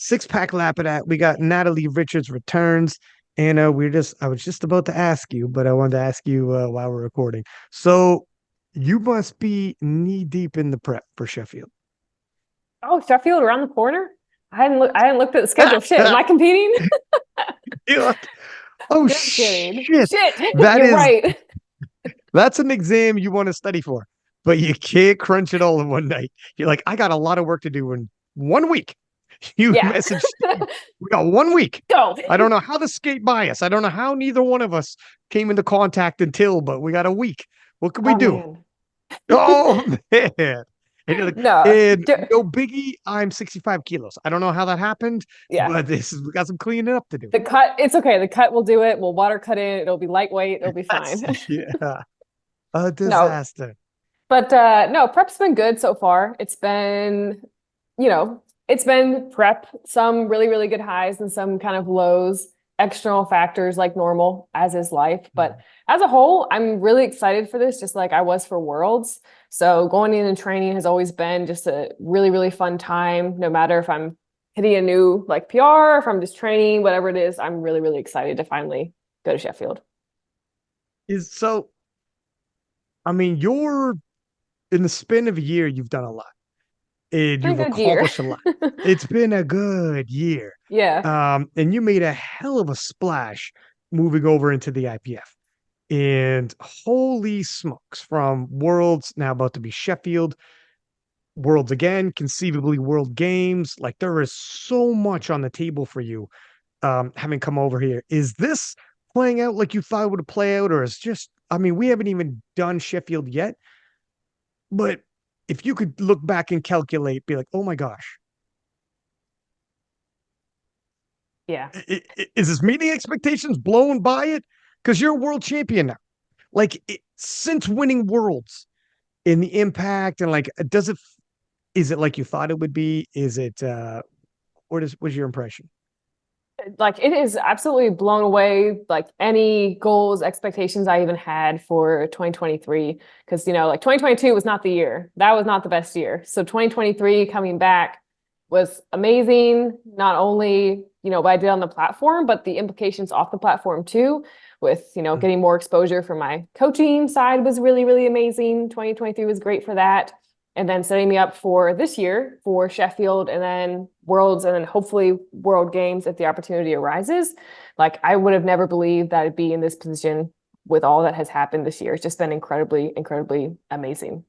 Six pack Lapadat. We got Natalie Richards returns. And I was just about to ask you, but I wanted to ask you while we're recording. So you must be knee deep in the prep for Sheffield. Oh, Sheffield around the corner? I hadn't looked at the schedule. Shit, am I competing? You're like, oh Just kidding. shit. Shit, That you're is right. that's an exam you want to study for, but you can't crunch it all in one night. You're like, I got a lot of work to do in 1 week. You Yeah. message Steve, we got 1 week. Go. I don't know how to skate by us. I don't know how neither one of us came into contact until, but we got a week. What can we Oh do? man. Oh man. And you're like, No. and no biggie, I'm 65 kilos. I don't know how that happened, Yeah. but we got some cleaning up to do. The cut, it's okay. The cut will do it. We'll water cut in. It'll be lightweight. It'll be That's fine. yeah, a No. disaster. But no, prep's been good so far. You know, it's been prep, some really, really good highs and some kind of lows, external factors like normal, as is life. But as a whole, I'm really excited for this, just like I was for Worlds. So going in and training has always been just a really, really fun time, no matter if I'm hitting a new like PR, if I'm just training, whatever it is, I'm really, really excited to finally go to Sheffield. Is so, I mean, you're in the span of a year, you've done a lot and Been you've a good year. accomplished a lot. It's been a good year. Yeah. And you made a hell of a splash moving over into the IPF. And holy smokes, from Worlds now about to be Sheffield, Worlds again, conceivably World Games. Like there is so much on the table for you having come over here. Is this playing out like you thought it would play out, or is just, I mean, we haven't even done Sheffield yet, but if you could look back and calculate, be like, oh my gosh, Yeah. is this meeting expectations blown by it? Because you're a world champion now. Like since winning worlds in the impact and like, is it like you thought it would be? Is it, what was your impression? Like it is absolutely blown away like any goals expectations I even had for 2023 because like 2022 was not the year, that was not the best year, so 2023 coming back was amazing, not only what I did on the platform but the implications off the platform too, with getting more exposure from my coaching side was really, really amazing. 2023 was great for that, and then setting me up for this year for Sheffield and then Worlds and then hopefully World Games if the opportunity arises. Like I would have never believed that I'd be in this position with all that has happened this year. It's just been incredibly, incredibly amazing.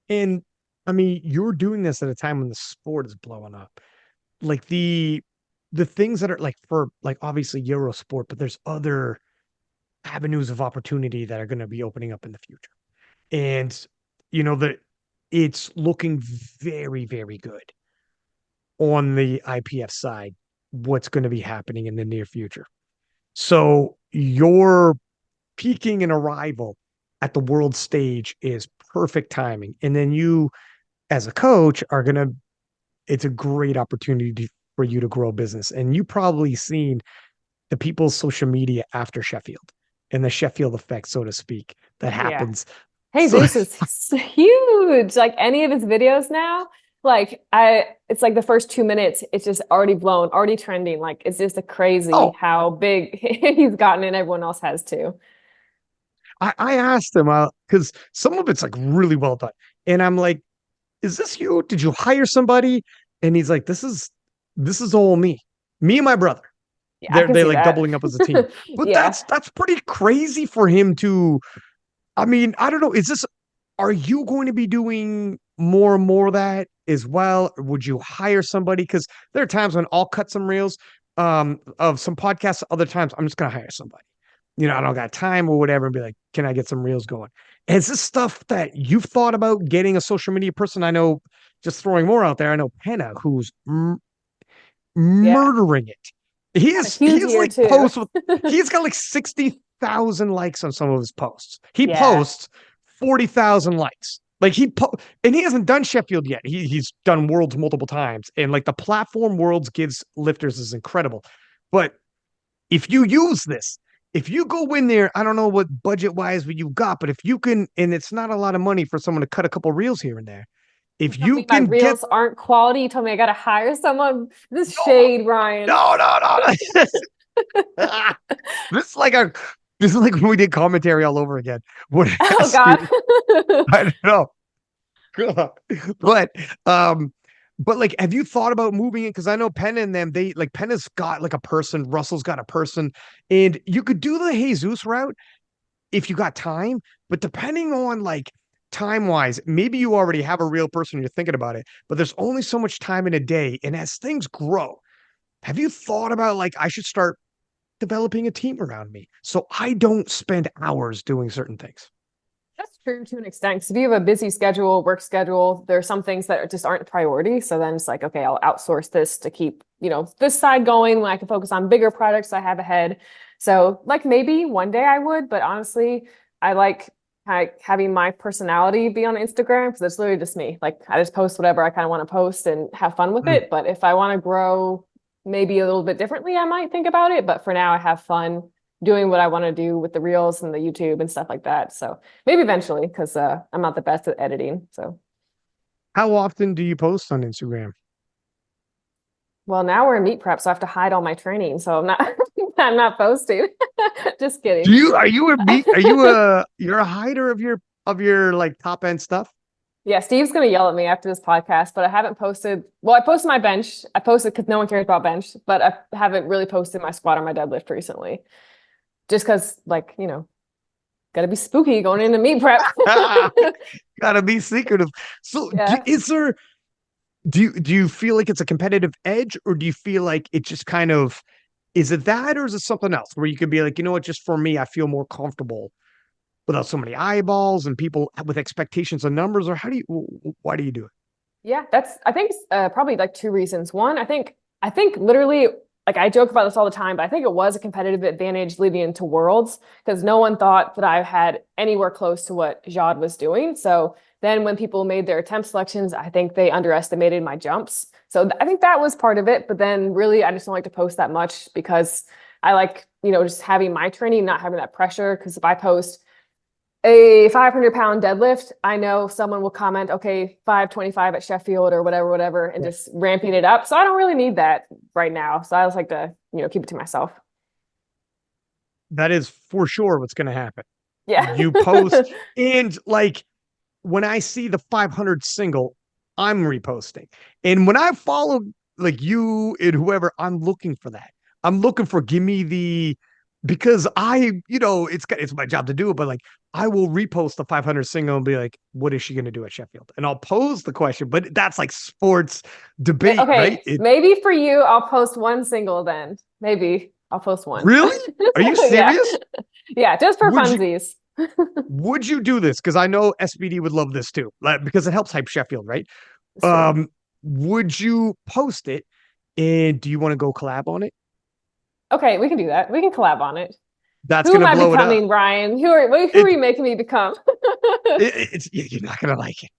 And I mean, you're doing this at a time when the sport is blowing up. Like the things that are like for like obviously Euro sport, but there's other avenues of opportunity that are going to be opening up in the future. And that it's looking very, very good on the IPF side, what's going to be happening in the near future. So your peaking and arrival at the world stage is perfect timing. And then you, as a coach, it's a great opportunity for you to grow business. And you probably seen the people's social media after Sheffield and the Sheffield effect, so to speak, that Yeah. happens. So Jesus is huge. Like any of his videos now, it's like the first 2 minutes, it's just already blown, already trending. Like it's just a crazy oh, how big he's gotten and everyone else has too. I asked him because some of it's like really well done. And I'm like, is this you? Did you hire somebody? And he's like, this is all me. Me and my brother. Yeah, I They're can they see like that. doubling up as a team. But Yeah. that's pretty crazy for him to, I mean, I don't know. Are you going to be doing more and more of that as well? Or would you hire somebody? Because there are times when I'll cut some reels of some podcasts. Other times I'm just going to hire somebody. I don't got time or whatever and be like, can I get some reels going? Is this stuff that you've thought about getting a social media person? I know, just throwing more out there. I know Penna, who's Yeah. murdering it. He Had a is he huge is year like too. posts with he's got like 60,000 likes on some of his posts. He Yeah. posts 40,000 likes. Like and he hasn't done Sheffield yet. He's done Worlds multiple times, and like the platform Worlds gives lifters is incredible. But if you use this, if you go in there, I don't know what budget wise what you've got, but if you can, and it's not a lot of money for someone to cut a couple reels here and there. If Told you me my can get reels aren't quality. You told me I gotta hire someone. This no, shade, Ryan. no, no, no. Ah, this is like a this is like when we did commentary all over again. What Oh ask you? God. I don't know. but um but like have you thought about moving it? Because I know Penn and them, they like Penn has got like a person, Russell's got a person, and you could do the Jesus route if you got time, but depending on like time wise, maybe you already have a real person, you're thinking about it, but there's only so much time in a day. And as things grow, have you thought about like I should start developing a team around me so I don't spend hours doing certain things? That's true to an extent. Because if you have a busy schedule, work schedule, there are some things that just aren't a priority. So then it's like, okay, I'll outsource this to keep, this side going when I can focus on bigger projects I have ahead. So like maybe one day I would, but honestly, I like having my personality be on Instagram because it's literally just me. Like I just post whatever I kind of want to post and have fun with Mm. it. But if I want to grow maybe a little bit differently, I might think about it. But for now, I have fun doing what I want to do with the reels and the YouTube and stuff like that. So maybe eventually, because I'm not the best at editing. So, How often do you post on Instagram? well, now we're in meet prep, so I have to hide all my training. So I'm not, I'm not posting. Just kidding. Are you a meet? Are you you're a hider of your like top end stuff? Yeah, Steve's gonna yell at me after this podcast, but I haven't posted. Well, I posted my bench. I posted because no one cares about bench, but I haven't really posted my squat or my deadlift recently. Just because, like, gotta be spooky going into meet prep. Gotta be secretive. So, Yeah. is there? Do you feel like it's a competitive edge, or do you feel like it just kind of is it that, or is it something else where you could be like, you know what, just for me, I feel more comfortable without so many eyeballs and people with expectations and numbers, or why do you do it? Yeah, I think probably like two reasons. One, I think literally like I joke about this all the time, but I think it was a competitive advantage leading into Worlds because no one thought that I had anywhere close to what Jade was doing. So then when people made their attempt selections, I think they underestimated my jumps. So I think that was part of it. But then really, I just don't like to post that much because I like, just having my training, not having that pressure. Because if I post a 500-pound deadlift, I know someone will comment, okay, 525 at Sheffield or whatever, whatever, and Yeah. just ramping it up. So I don't really need that right now. So I just like to, keep it to myself. That is for sure what's going to happen. Yeah. You post, and like when I see the 500 single, I'm reposting. And when I follow like you and whoever, I'm looking for that. I'm looking for give me the because it's my job to do it, but like I will repost the 500 single and be like, what is she going to do at Sheffield? And I'll pose the question, but that's like sports debate, right? Okay, maybe for you, I'll post one single then. Maybe I'll post one. Really? Are you Yeah. serious? Yeah, just for Would you funsies. would you do this? Because I know SBD would love this too, like, because it helps hype Sheffield, right? It's true. Um, would you post it? And do you want to go collab on it? Okay, we can do that. We can collab on it. That's Who am gonna I blow it up. becoming, Ryan? Who are It, you making me become? you're not gonna like it.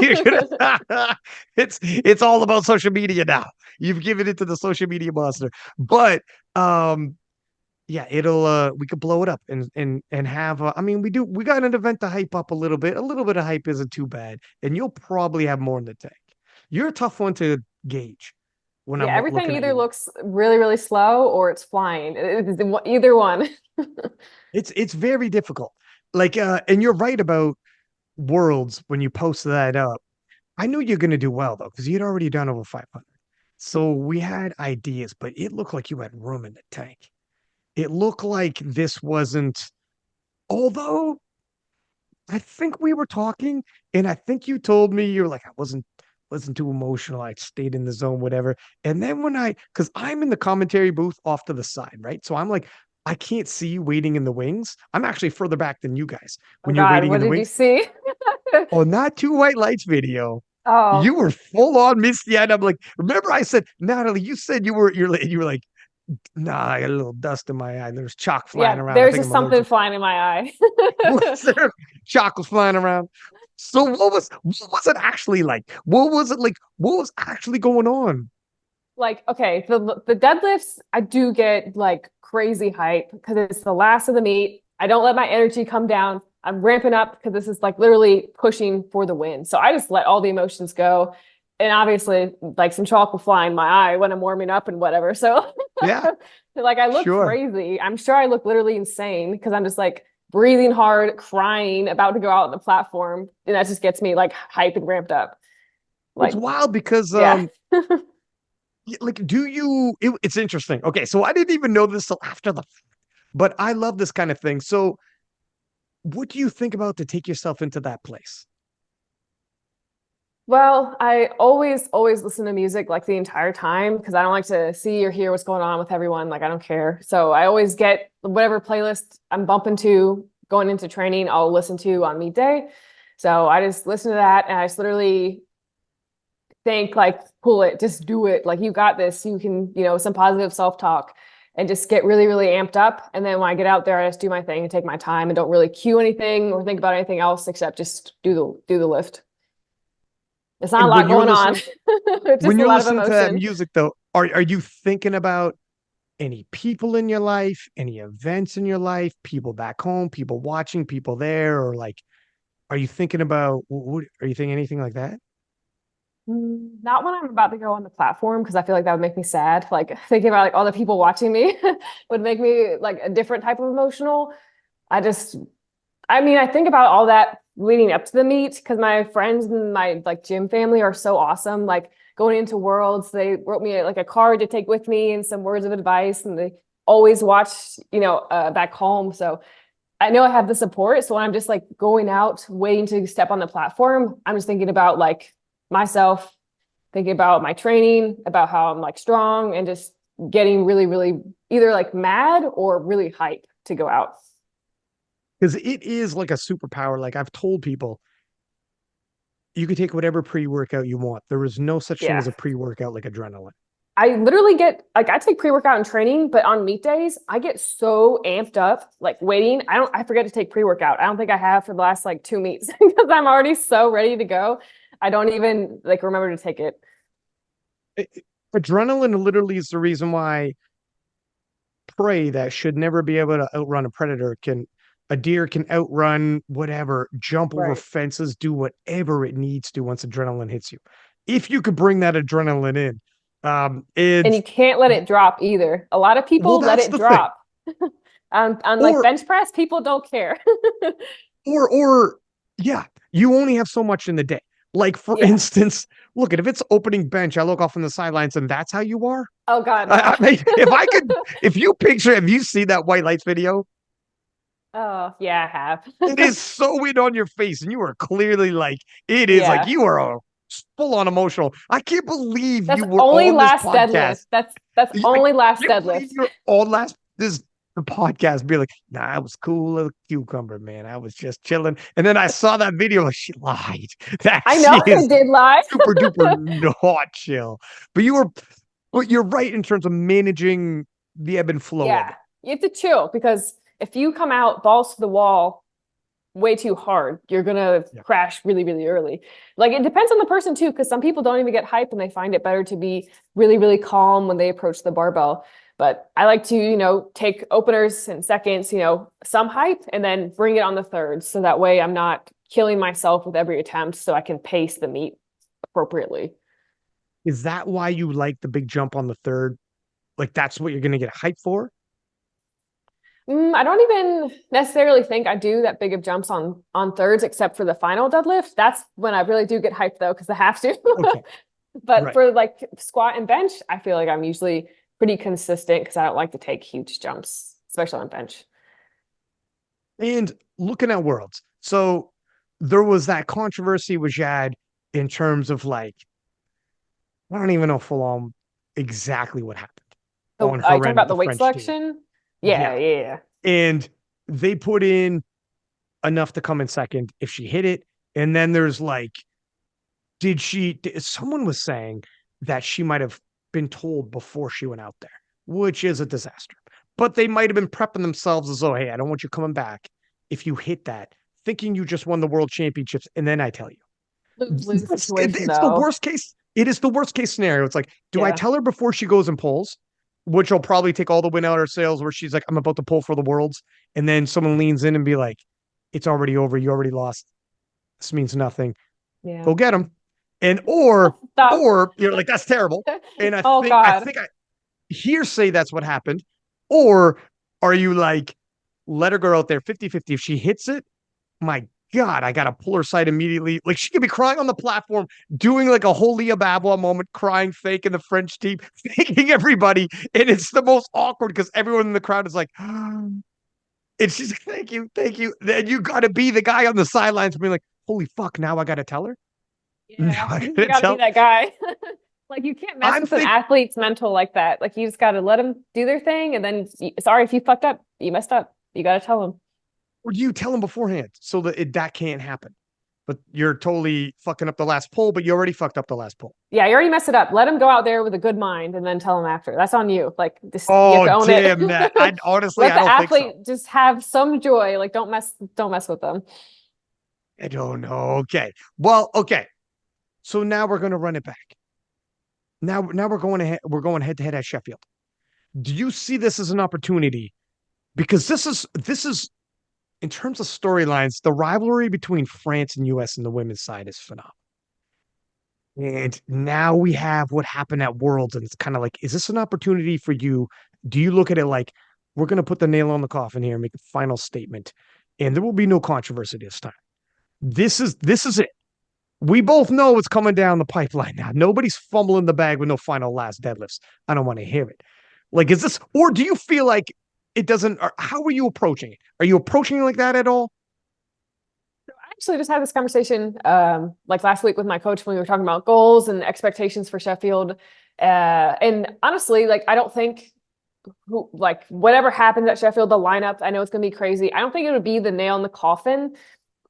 You're gonna, it's all about social media now. You've given it to the social media monster. But yeah, it'll we could blow it up and have I mean we got an event to hype up a little bit. A little bit of hype isn't too bad, and you'll probably have more in the tank. You're a tough one to gauge when Yeah, I'm everything looking at either you. looks really, really slow or it's flying. It's either one. It's very difficult. Like and you're right about worlds when you post that up. I knew you're gonna do well though, because you'd already done over 500. So we had ideas, but it looked like you had room in the tank. It looked like this wasn't, although I think we were talking, and I think you told me you're like, I wasn't too emotional. I stayed in the zone, whatever. And then because I'm in the commentary booth off to the side, right? So I'm like, I can't see you waiting in the wings. I'm actually further back than you guys Oh when you're God, waiting in what the did you wings. see? On that two white lights video, you Oh, were full on misty eyed. I'm like, remember I said, Natalie, you said you were like, nah, I got a little dust in my eye. There's chalk flying yeah, around. I there's think just I'm something allergic. flying in my eye. Was there chalk was flying around? So what was it actually like? What was it like? What was actually going on? Like, okay, the deadlifts, I do get like crazy hype because it's the last of the meet. I don't let my energy come down. I'm ramping up because this is like literally pushing for the win. So I just let all the emotions go. And obviously, like some chalk will fly in my eye when I'm warming up and whatever. So, Yeah, like, I look sure. crazy. I'm sure I look literally insane because I'm just like breathing hard, crying, about to go out on the platform. And that just gets me like hype and ramped up. It's Like, wild because yeah. like do you it's interesting. Okay, so I didn't even know this till after the but I love this kind of thing. So what do you think about to take yourself into that place? Well, I always listen to music like the entire time because I don't like to see or hear what's going on with everyone. Like I don't care. So I always get whatever playlist I'm bumping to going into training, I'll listen to on meet day. So I just listen to that and I just literally think like pull it, just do it. Like you got this. You can, some positive self-talk and just get really, really amped up. And then when I get out there, I just do my thing and take my time and don't really cue anything or think about anything else except just do the lift. It's not a And lot going on. It's when just a you're lot of listening to that emotion. music though, are you thinking about any people in your life, any events in your life, people back home, people watching, people there, or like, are you thinking about what are you thinking anything like that? Not when I'm about to go on the platform because I feel like that would make me sad. Like thinking about like all the people watching me would make me like a different type of emotional. I just, I mean, I think about all that leading up to the meet because my friends and my like gym family are so awesome. Like going into Worlds, they wrote me like a card to take with me and some words of advice, and they always watch, back home. So I know I have the support. So when I'm just like going out, waiting to step on the platform, I'm just thinking about like myself, thinking about my training, about how I'm like strong, and just getting really, really either like mad or really hype to go out. Because it is like a superpower. Like I've told people, you can take whatever pre-workout you want. There is no such thing Yeah. as a pre-workout like adrenaline. I literally get like I take pre-workout and training, but on meet days, I get so amped up, like waiting. I forget to take pre-workout. I don't think I have for the last like two meets because I'm already so ready to go. I don't even like remember to take it. Adrenaline literally is the reason why prey that should never be able to outrun a predator can a deer can outrun whatever, jump over Right. fences, do whatever it needs to once adrenaline hits you. If you could bring that adrenaline in, And it's you can't let it drop either. A lot of well, people let that's it the thing. drop. On like Or bench press, people don't care. or yeah, you only have so much in the day. Like for Yeah. instance, look at if it's opening bench, I look off on the sidelines and that's how you are. Oh God, no. I mean, if I could, if you picture, have you seen that white lights video? Oh, yeah, I have. It is so in on your face, and you are clearly like, it is like Yeah. you are a full on emotional. I can't believe That's you were only on this last deadlift. podcast. That's I only last can't believe deadlift. you're on last this the podcast. Be like, nah, I was cool as a cucumber, man. I was just chilling. And then I saw that video. She lied. That I she know I is did lie. super duper not chill. But you're right in terms of managing the ebb and flow of Yeah. it. You have to chill because if you come out balls to the wall way too hard, you're gonna Yeah. crash really, really early. Like it depends on the person too, because some people don't even get hype and they find it better to be really, really calm when they approach the barbell. But I like to, take openers and seconds, some hype and then bring it on the thirds. So that way I'm not killing myself with every attempt so I can pace the meet appropriately. Is that why you like the big jump on the third? Like that's what you're gonna get hyped for? I don't even necessarily think I do that big of jumps on thirds, except for the final deadlift. That's when I really do get hyped though, because I have to. Okay. But Right. for like squat and bench, I feel like I'm usually pretty consistent because I don't like to take huge jumps, especially on bench. And looking at worlds. So there was that controversy with Jade in terms of like, I don't even know full on exactly what happened So on are you her talking end with about the the weight French team. selection? Yeah, Yeah. yeah, yeah. And they put in enough to come in second if she hit it. And then there's like, someone was saying that she might have been told before she went out there, which is a disaster. But they might have been prepping themselves as though, hey, I don't want you coming back if you hit that, thinking you just won the world championships. And then I tell you, Lose-lose situation it's the though. worst case. It is the worst case scenario. It's like, do I Yeah. tell her before she goes and pulls, which will probably take all the win out of her sales, where she's like, I'm about to pull for the worlds. And then someone leans in and be like, it's already over. You already lost. This means nothing. Yeah. Go get them. And Stop. or you're like, that's terrible. And Oh I God. think I hearsay that's what happened. Or are you like, let her go out there 50-50? If she hits it, my God, I got to pull her side immediately. Like she could be crying on the platform, doing like a holy Babylon moment, crying fake in the French team, faking everybody. And it's the most awkward because everyone in the crowd is like, and she's like, thank you, thank you. Then you got to be the guy on the sidelines being like, holy fuck, now I got to tell her. Now Yeah. I got You to gotta be tell. that guy. Like you can't mess I'm with an thinking, athlete's mental like that. Like you just gotta let them do their thing, and then sorry if you fucked up, you messed up. You gotta tell them. or do you tell him beforehand so that that can't happen? But you're totally fucking up the last pull, but you already fucked up the last pull. Yeah, you already messed it up. Let them go out there with a good mind, and then tell them after. That's on you. Like just you have Oh, to own it. damn that. I honestly, Let I the don't think so. athlete just have some joy. Like don't mess with them. I don't know. Okay. Well, okay. So now we're going to run it back. Now we're going ahead. We're going head to head at Sheffield. Do you see this as an opportunity? Because this is in terms of storylines, the rivalry between France and US and the women's side is phenomenal. And now we have what happened at Worlds, and it's kind of like, is this an opportunity for you? Do you look at it like we're going to put the nail on the coffin here and make a final statement, and there will be no controversy this time? This is it. We both know what's coming down the pipeline now. Nobody's fumbling the bag with no final last deadlifts. I don't want to hear it. Like, is this, or do you feel like it doesn't, or how are you approaching it? Are you approaching it like that at all? I actually just had this conversation like last week with my coach when we were talking about goals and expectations for Sheffield. And honestly, like I don't think who like whatever happens at Sheffield, the lineup, I know it's gonna be crazy. I don't think it would be the nail in the coffin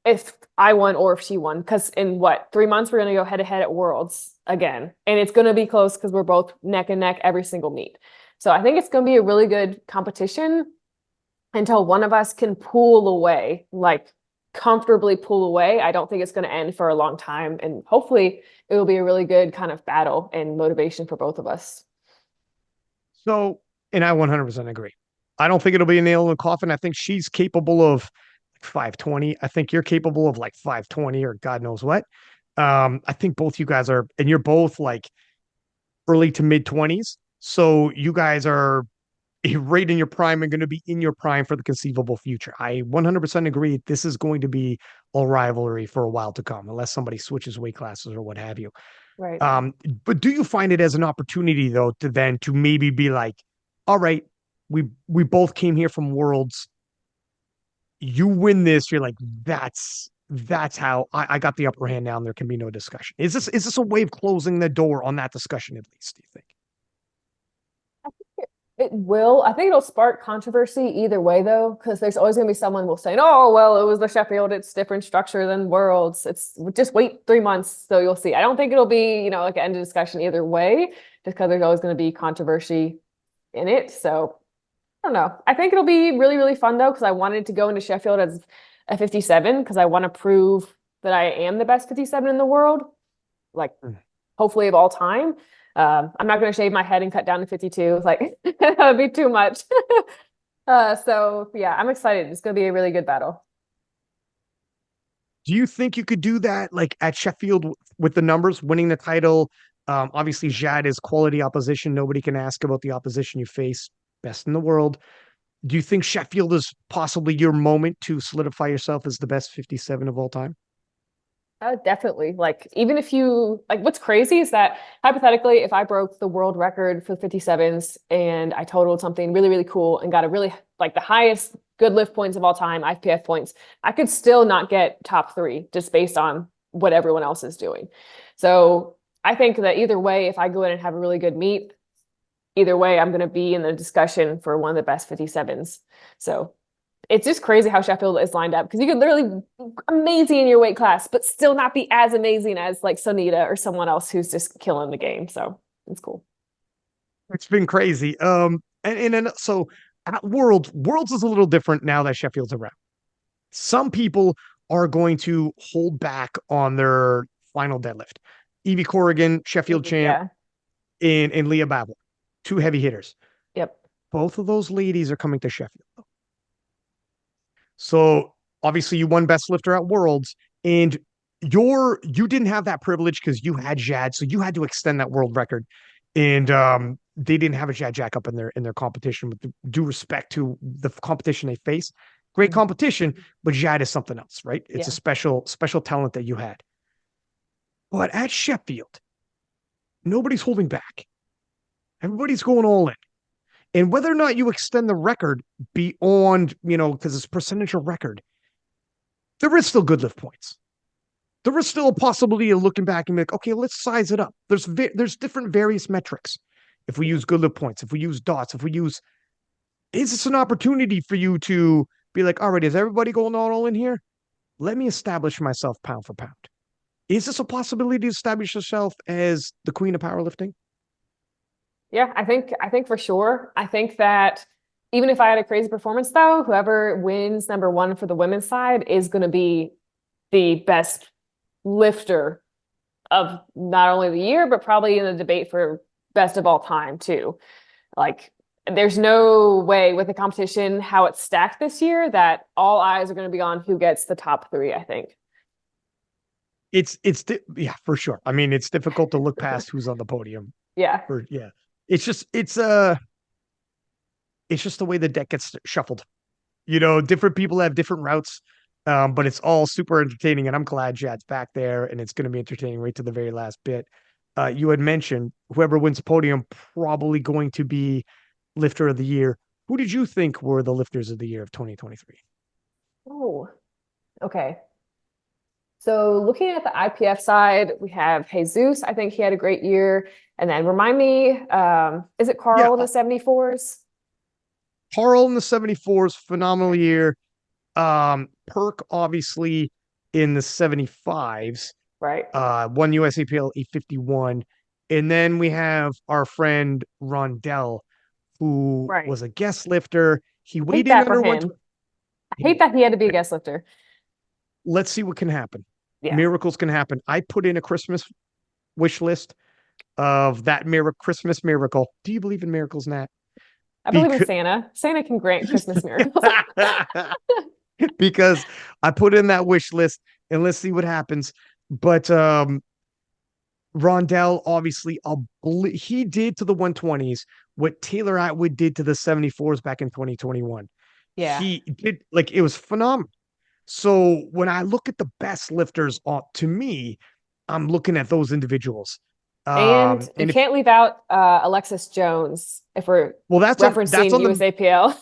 if I won or if she won. Because in what, 3 months, we're gonna go head to head at Worlds again. And it's gonna be close because we're both neck and neck every single meet. So I think it's gonna be a really good competition until one of us can pull away, like comfortably pull away. I don't think it's going to end for a long time. And hopefully it will be a really good kind of battle and motivation for both of us. So, and I 100% agree. I don't think it'll be a nail in the coffin. I think she's capable of 520. I think you're capable of like 520 or God knows what. I think both you guys are, and you're both like early to mid 20s. So you guys are right in your prime and going to be in your prime for the conceivable future. I 100% agree. This is going to be a rivalry for a while to come, unless somebody switches weight classes or what have you. Right. Um, but do you find it as an opportunity though to then to maybe be like, all right, we both came here from Worlds. You win this, you're like, that's how I got the upper hand now, and there can be no discussion. Is this a way of closing the door on that discussion at least, do you think? It will. I think it'll spark controversy either way, though, because there's always going to be someone will say, "Oh, well, it was the Sheffield. It's different structure than Worlds. It's just wait 3 months, so you'll see." I don't think it'll be, like an end of discussion either way, just because there's always going to be controversy in it. So I don't know. I think it'll be really, really fun though, because I wanted to go into Sheffield as a 57 because I want to prove that I am the best 57 in the world, like Mm. hopefully of all time. I'm not going to shave my head and cut down to 52. Like that would be too much. So yeah, I'm excited. It's going to be a really good battle. Do you think you could do that like at Sheffield with the numbers, winning the title? Obviously, Jade is quality opposition. Nobody can ask about the opposition you face. Best in the world. Do you think Sheffield is possibly your moment to solidify yourself as the best 57 of all time? Definitely. Like, even if you like, what's crazy is that hypothetically, if I broke the world record for 57s and I totaled something really, really cool and got a really like the highest good lift points of all time, IPF points, I could still not get top three just based on what everyone else is doing. So I think that either way, if I go in and have a really good meet, either way, I'm going to be in the discussion for one of the best 57s. So it's just crazy how Sheffield is lined up because you could literally be amazing in your weight class, but still not be as amazing as like Sonita or someone else who's just killing the game. So it's cool. It's been crazy. And so at Worlds is a little different now that Sheffield's around. Some people are going to hold back on their final deadlift. Evie Corrigan, Sheffield champ, Yeah. and Leah Babel, two heavy hitters. Yep. Both of those ladies are coming to Sheffield. So obviously you won best lifter at Worlds, and you didn't have that privilege because you had Jad, so you had to extend that world record. And they didn't have a Jad Jacob in their competition. With due respect to the competition they face, great Mhm. competition, but Jad is something else, right? It's a Yeah. special talent that you had. But at Sheffield, nobody's holding back. Everybody's going all in. And whether or not you extend the record beyond, because it's percentage of record, there is still good lift points. There is still a possibility of looking back and be like, okay, let's size it up. There's different various metrics. If we use good lift points, if we use dots, if we use, is this an opportunity for you to be like, all right, is everybody going all in here? Let me establish myself pound for pound. Is this a possibility to establish yourself as the queen of powerlifting? Yeah, I think for sure. I think that even if I had a crazy performance though, whoever wins number one for the women's side is going to be the best lifter of not only the year, but probably in the debate for best of all time too. Like there's no way with the competition how it's stacked this year that all eyes are going to be on who gets the top three, I think. Yeah, for sure. I mean, it's difficult to look past who's on the podium. Yeah. For yeah, it's just it's just the way the deck gets shuffled. Different people have different routes, but it's all super entertaining, and I'm glad Jad's back there, and it's going to be entertaining right to the very last bit. You had mentioned whoever wins the podium probably going to be lifter of the year. Who did you think were the lifters of the year of 2023? Oh, okay. So looking at the IPF side, we have Jesus. I think he had a great year. And then remind me, is it Yeah, Carl in the 74s? Carl in the 74s, phenomenal year. Perk obviously in the 75s, Right. one USAPL 851. And then we have our friend Rondell, who Right. was a guest lifter. He I hate weighed in that for under him. 120. I hate that he had to be a guest lifter. Let's see what can happen. Yeah. Miracles can happen. I put in a Christmas wish list of that Christmas miracle. Do you believe in miracles, Nat? I believe in Because Santa. Santa can grant Christmas miracles. because I put in that wish list and let's see what happens. But Rondell obviously he did to the 120s what Taylor Atwood did to the 74s back in 2021. Yeah. He did like it was phenomenal. So when I look at the best lifters, to me, I'm looking at those individuals. And you And if can't leave out Alexis Jones if we're well, that's referencing on the USAPL.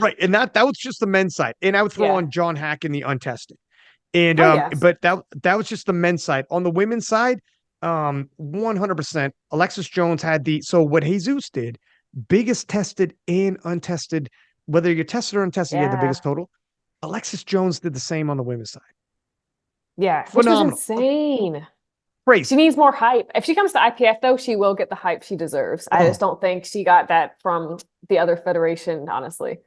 right, and that was just the men's side, and I would throw Yeah. on John Hack in the untested, and Oh, yes. but that was just the men's side. On the women's side, 100%, Alexis Jones had so what Jesus did, biggest tested and untested, whether you're tested or untested, you had the Yeah. biggest total. Alexis Jones did the same on the women's side. Yeah. Which was Phenomenal. insane. She Crazy. needs more hype. If she comes to IPF, though, she will get the hype she deserves. I just Oh, don't think she got that from the other federation, honestly.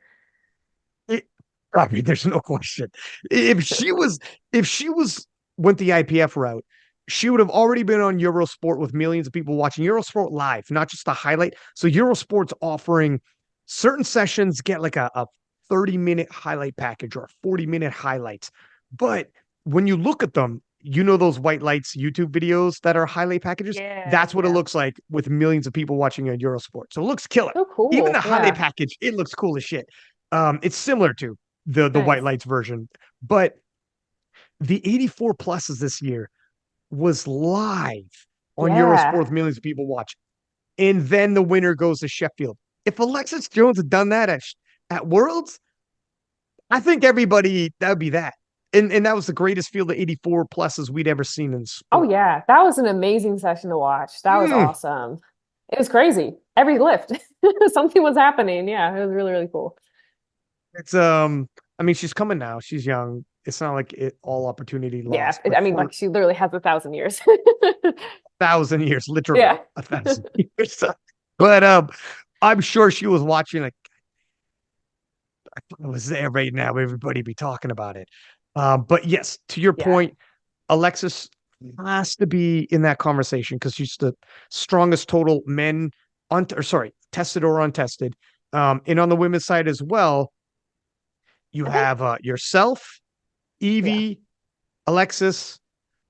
it, I mean, there's no question. If she was, if she was went the IPF route, she would have already been on Eurosport with millions of people watching Eurosport live, not just a highlight. So Eurosport's offering certain sessions get like a 30-minute highlight package or a 40-minute highlights. But when you look at them, those white lights YouTube videos that are highlight packages? Yeah, That's what it yeah. looks like with millions of people watching on Eurosport. So it looks killer. So Even the cool. highlight Yeah. package, it looks cool as shit. It's similar to the white Nice. lights version, but the 84 pluses this year was live on Eurosport Yeah. with millions of people watching. And then the winner goes to Sheffield. If Alexis Jones had done that at Worlds, I think everybody that would be that. And that was the greatest field of 84 pluses we'd ever seen in Oh, sport. yeah. That was an amazing session to watch. That was Mm. awesome. It was crazy. Every lift, something was happening. Yeah, it was really, really cool. It's I mean, she's coming now. She's young. It's not like all opportunity Yeah. lost, but I mean, for like she literally has 1,000 years. 1,000 years, literally Yeah. 1,000 years. But I'm sure she was watching like I was there right now. Everybody be talking about it. But yes, to your Yeah. point, Alexis has to be in that conversation because she's the strongest total men or sorry, tested or untested. And on the women's side as well, you I think have yourself. Yeah. Evie, Alexis,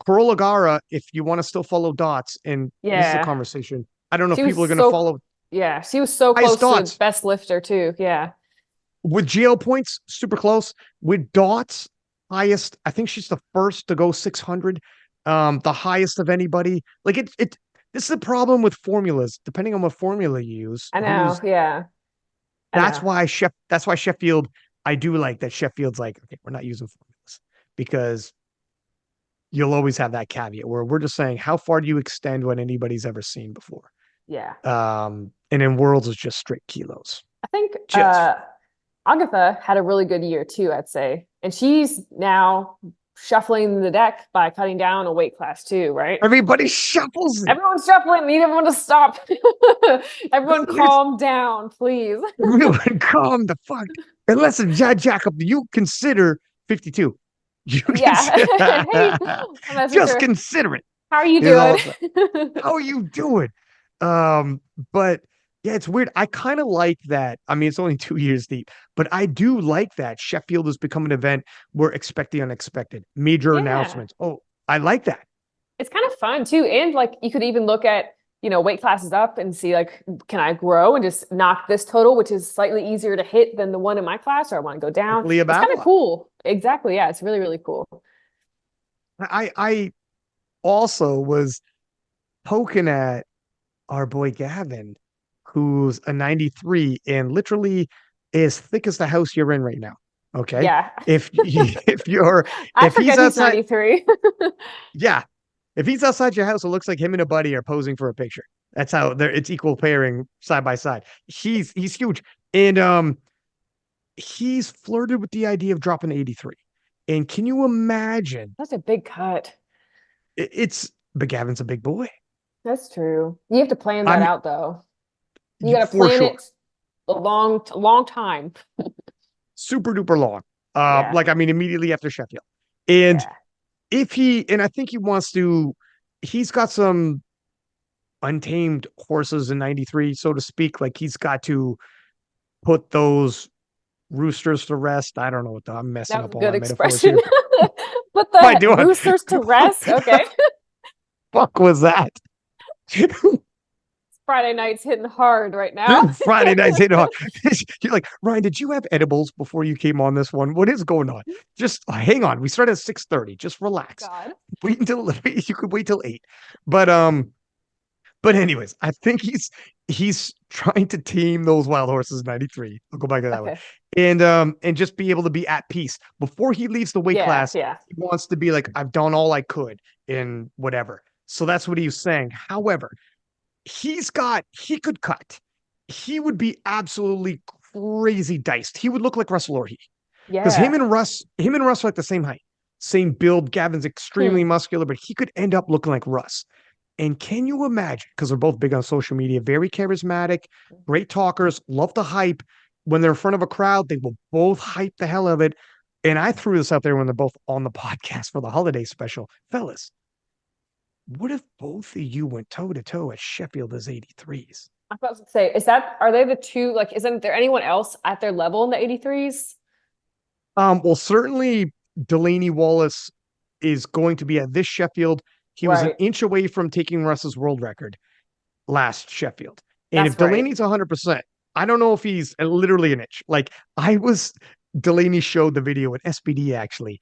Corolla Gara, if you want to still follow Dots, and this is a Yeah. conversation. I don't know if She was people are going to so, follow yeah, she was so highest close to Dots best lifter too. Yeah. with GL points, super close. With Dots, highest. I think she's the first to go 600, the highest of anybody. Like it. This is the problem with formulas. Depending on what formula you use, I know. who's Yeah. I that's know. why That's why Sheffield. I do like that Sheffield's like, okay, we're not using formulas because you'll always have that caveat where we're just saying how far do you extend what anybody's ever seen before. Yeah. And in worlds it's just straight kilos. I think Just Agatha had a really good year too, I'd say. And she's now shuffling the deck by cutting down a weight class too, right? everybody shuffles it. Everyone's shuffling. Need everyone to stop. Everyone It's calm down, please. everyone calm the fuck. Unless it's Jade Jacob, you consider 52. You Yeah. consider Hey, I'm asking just her, consider it. how are you Is doing? all how are you doing? But yeah, it's weird. I kind of like that. I mean, it's only 2 years deep, but I do like that Sheffield has become an event where expect the unexpected, major Yeah. announcements. Oh, I like that. It's kind of fun too. And like you could even look at, weight classes up and see like, can I grow and just knock this total, which is slightly easier to hit than the one in my class, or I want to go Like down. Leah It's kind of Babylon. cool. Exactly. Yeah, it's really, really cool. I also was poking at our boy Gavin, who's a 93 and literally as thick as the house you're in right now. Okay. Yeah. If you're I if he's forget he's outside, 93. yeah. If he's outside your house, it looks like him and a buddy are posing for a picture. That's how it's equal pairing side by side. He's huge. And he's flirted with the idea of dropping 83. And can you imagine That's a big cut. it's but Gavin's a big boy. That's true. You have to plan I that mean, out though. You got to for plan sure. it a long time. Super duper long. Yeah. Like I mean, immediately after Sheffield. And Yeah. and I think he wants to, he's got some untamed horses in 93, so to speak. Like he's got to put those roosters to rest. I don't know I'm messing That was up a all good my metaphors expression. here, but Put what am I the doing? roosters to rest. Okay. Fuck was that? Friday night's hitting hard right now. Friday nights hit hard. You're like, Ryan, did you have edibles before you came on this one? What is going on? Just hang on. We start at 6:30. Just relax. God. Wait until you could wait till 8. But anyways, I think he's trying to tame those wild horses in 93. I'll go back to that one. Okay. And just be able to be at peace. Before he leaves the weight Yeah. class, Yeah. he wants to be like, I've done all I could in whatever. So that's what he was saying. However, he could cut. He would be absolutely crazy diced. He would look like Russell Orhe. Because Yeah. him and Russ are like the same height, same build. Gavin's extremely Hmm. muscular, but he could end up looking like Russ. And can you imagine? Because they're both big on social media, very charismatic, great talkers, love to hype. When they're in front of a crowd, they will both hype the hell of it. And I threw this out there when they're both on the podcast for the holiday special. Fellas, what if both of you went toe to toe at Sheffield as 83s? I was about to say, are they the two, like, isn't there anyone else at their level in the 83s? Well, certainly Delaney Wallace is going to be at this Sheffield. He was an Right. inch away from taking Russ's world record last Sheffield. And if That's right. Delaney's 100%, I don't know if he's literally an inch. Like Delaney showed the video at SBD actually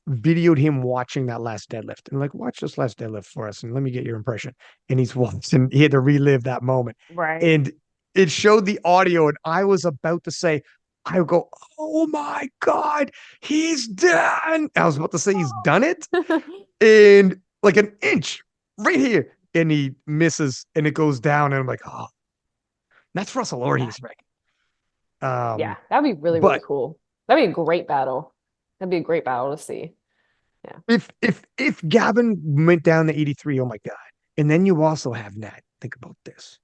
videoed him watching that last deadlift and like, watch this last deadlift for us and let me get your impression. And he's watched and he had to relive that moment. Right. And it showed the audio. And I was about to say, I would go, oh my God, he's done. I was about to say he's done it. And like an inch right here. And he misses and it goes down. And I'm like, oh, that's Russell Yeah. Orte's record. Yeah. Um, That'd be really, really but cool. That'd be a great battle. That'd be a great battle to see. Yeah. if Gavin went down to 83, oh my God. And then you also have Nat. Think about this.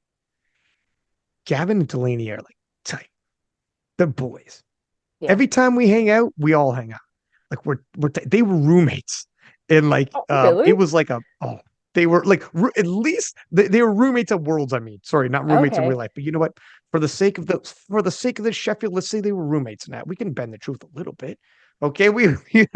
Gavin and Delaney are like tight. They're boys. Yeah. Every time we hang out, we all hang out. Like they were roommates. And like Oh, it really? was like they were like at least they were roommates at Worlds. I mean, sorry, not roommates in real Okay. life. But you know what? For the sake of the Sheffield, let's say they were roommates. Now we can bend the truth a little bit. Okay, we Edit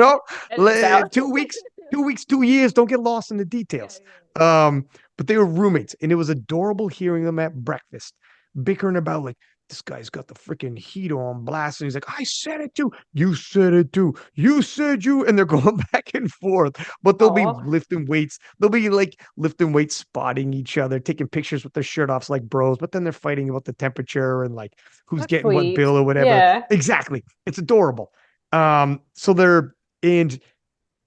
this out. 2 weeks, 2 weeks, 2 years. Don't get lost in the Yeah, details. yeah. But they were roommates, and it was adorable hearing them at breakfast bickering about like this guy's got the freaking heat on blast, and he's like, "I said it too. You said it too. You said you," and they're going back and forth. But they'll be Oh, lifting weights. They'll be like lifting weights, spotting each other, taking pictures with their shirt offs like bros. But then they're fighting about the temperature and like who's that's getting what sweet. bill or whatever. Yeah. Exactly. It's adorable. So they're and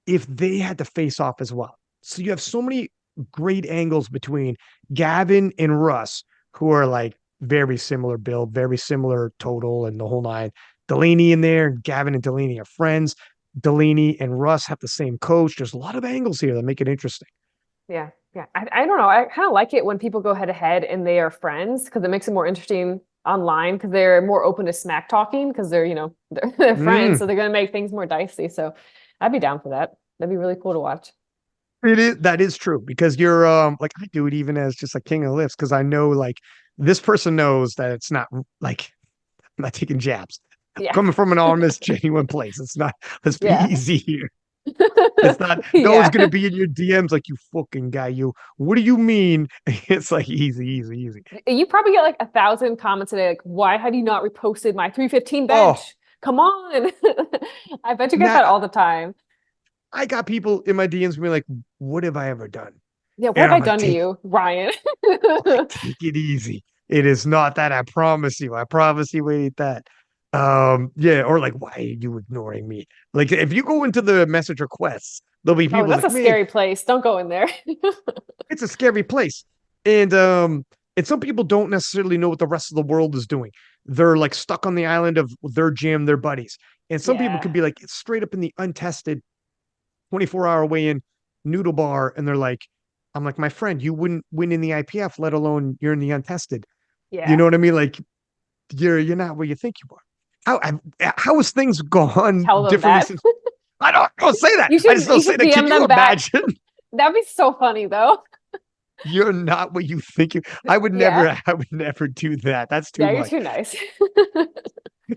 if they had to face off as well. So you have so many great angles between Gavin and Russ, who are like very similar build, very similar total, and the whole nine. Delaney in there, Gavin and Delaney are friends. Delaney and Russ have the same coach. There's a lot of angles here that make it interesting. Yeah. Yeah. I don't know. I kind of like it when people go head to head and they are friends because it makes it more interesting online because they're more open to smack talking because they're, they're friends. Mm. So they're going to make things more dicey. So I'd be down for that. That'd be really cool to watch. It is that is true because you're like I do it even as just a king of lifts because I know like this person knows that it's not like I'm not taking jabs. Yeah. Coming from an honest, genuine place. It's not, let's be Yeah. easy here. It's not, no one's Yeah. going to be in your DMs like, you fucking guy, you, what do you mean? It's like easy, easy, easy. You probably get like 1,000 comments a day, like, why had you not reposted my 315 Oh, bench? Come on. I bet you get that now all the time. I got people in my DMs being like, what have I ever done? Yeah, what And have I I'm like, done to you, Ryan? take it easy. It is not that. I promise you. I promise you it ain't that. Yeah, or like, why are you ignoring me? Like, if you go into the message requests, there'll be Oh, people that's a like, man, scary place. Don't go in there. it's a scary place. And some people don't necessarily know what the rest of the world is doing. They're like stuck on the island of their gym, their buddies. And some people Yeah. could be like straight up in the untested 24-hour weigh-in noodle bar, and they're like, I'm like, my friend, you wouldn't win in the IPF, let alone you're in the untested. You Yeah. know what I mean? Like you're not where you think you are. How has things gone Tell them differently that. since I don't say that. You I just should don't you say should that. Can DM you them back. imagine? That'd be so funny though. You're not what you think you. Yeah. I would never do that. That's too Yeah, you're much. too nice.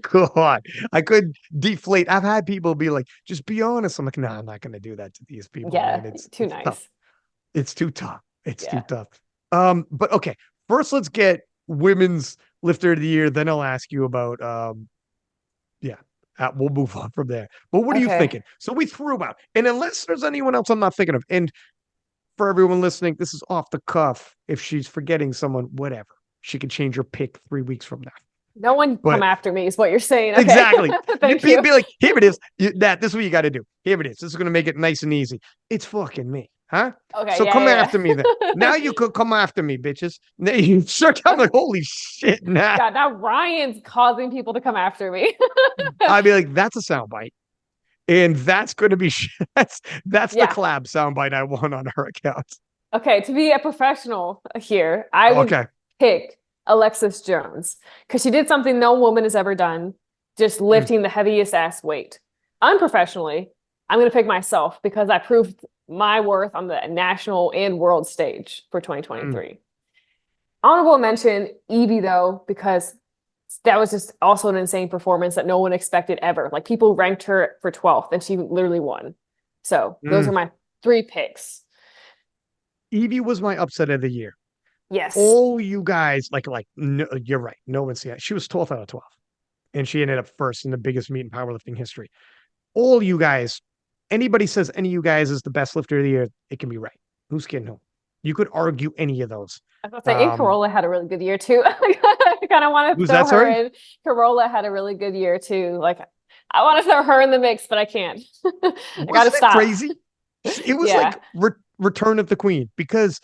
God, I could deflate. I've had people be like, just be honest. I'm like, no, I'm not going to do that to these people, Yeah, man. It's too it's tough. nice. It's too tough. It's too Yeah. tough. But okay. First, let's get women's lifter of the year. Then I'll ask you about yeah. We'll move on from there. But what are you Okay. thinking? So we threw out, and unless there's anyone else I'm not thinking of, and for everyone listening, this is off the cuff. If she's forgetting someone, whatever, she can change her pick 3 weeks from now. No one come But after me is what you're saying. Okay. exactly, Thank be you. like, here it is. This is what you got to do. Here it is. This is going to make it nice and easy. It's fucking me, huh? Okay, So yeah, come yeah, after me then. Now yeah. you could come after me, bitches. Now you shook. I'm like, holy shit! Nah, God, now Ryan's causing people to come after me. I'd be like, that's a soundbite. And that's going to be that's the Yeah. collab soundbite I want on her account. Okay, to be a professional here, I would Okay. pick Alexis Jones because she did something no woman has ever done, just Mm, lifting the heaviest ass weight. Unprofessionally, I'm going to pick myself because I proved my worth on the national and world stage for mm, 2023. Honorable mention Evie though, because that was just also an insane performance that no one expected ever. Like people ranked her for 12th and she literally won. So those are mm. my three picks. Evie was my upset of the year. Yes. All you guys, no, you're right. No one's yeah. She was 12th out of 12, and she ended up first in the biggest meet in powerlifting history. All you guys, anybody says any of you guys is the best lifter of the year, it can be right. Who's kidding who? You could argue any of those. I was gonna say, and Um, Corolla had a really good year too. I kind of want to who's throw that? her Sorry. in. Corolla had a really good year too. Like, I want to throw her in the mix, but I can't. I gotta Wasn't it stop. crazy? It was Yeah. like Return of the Queen because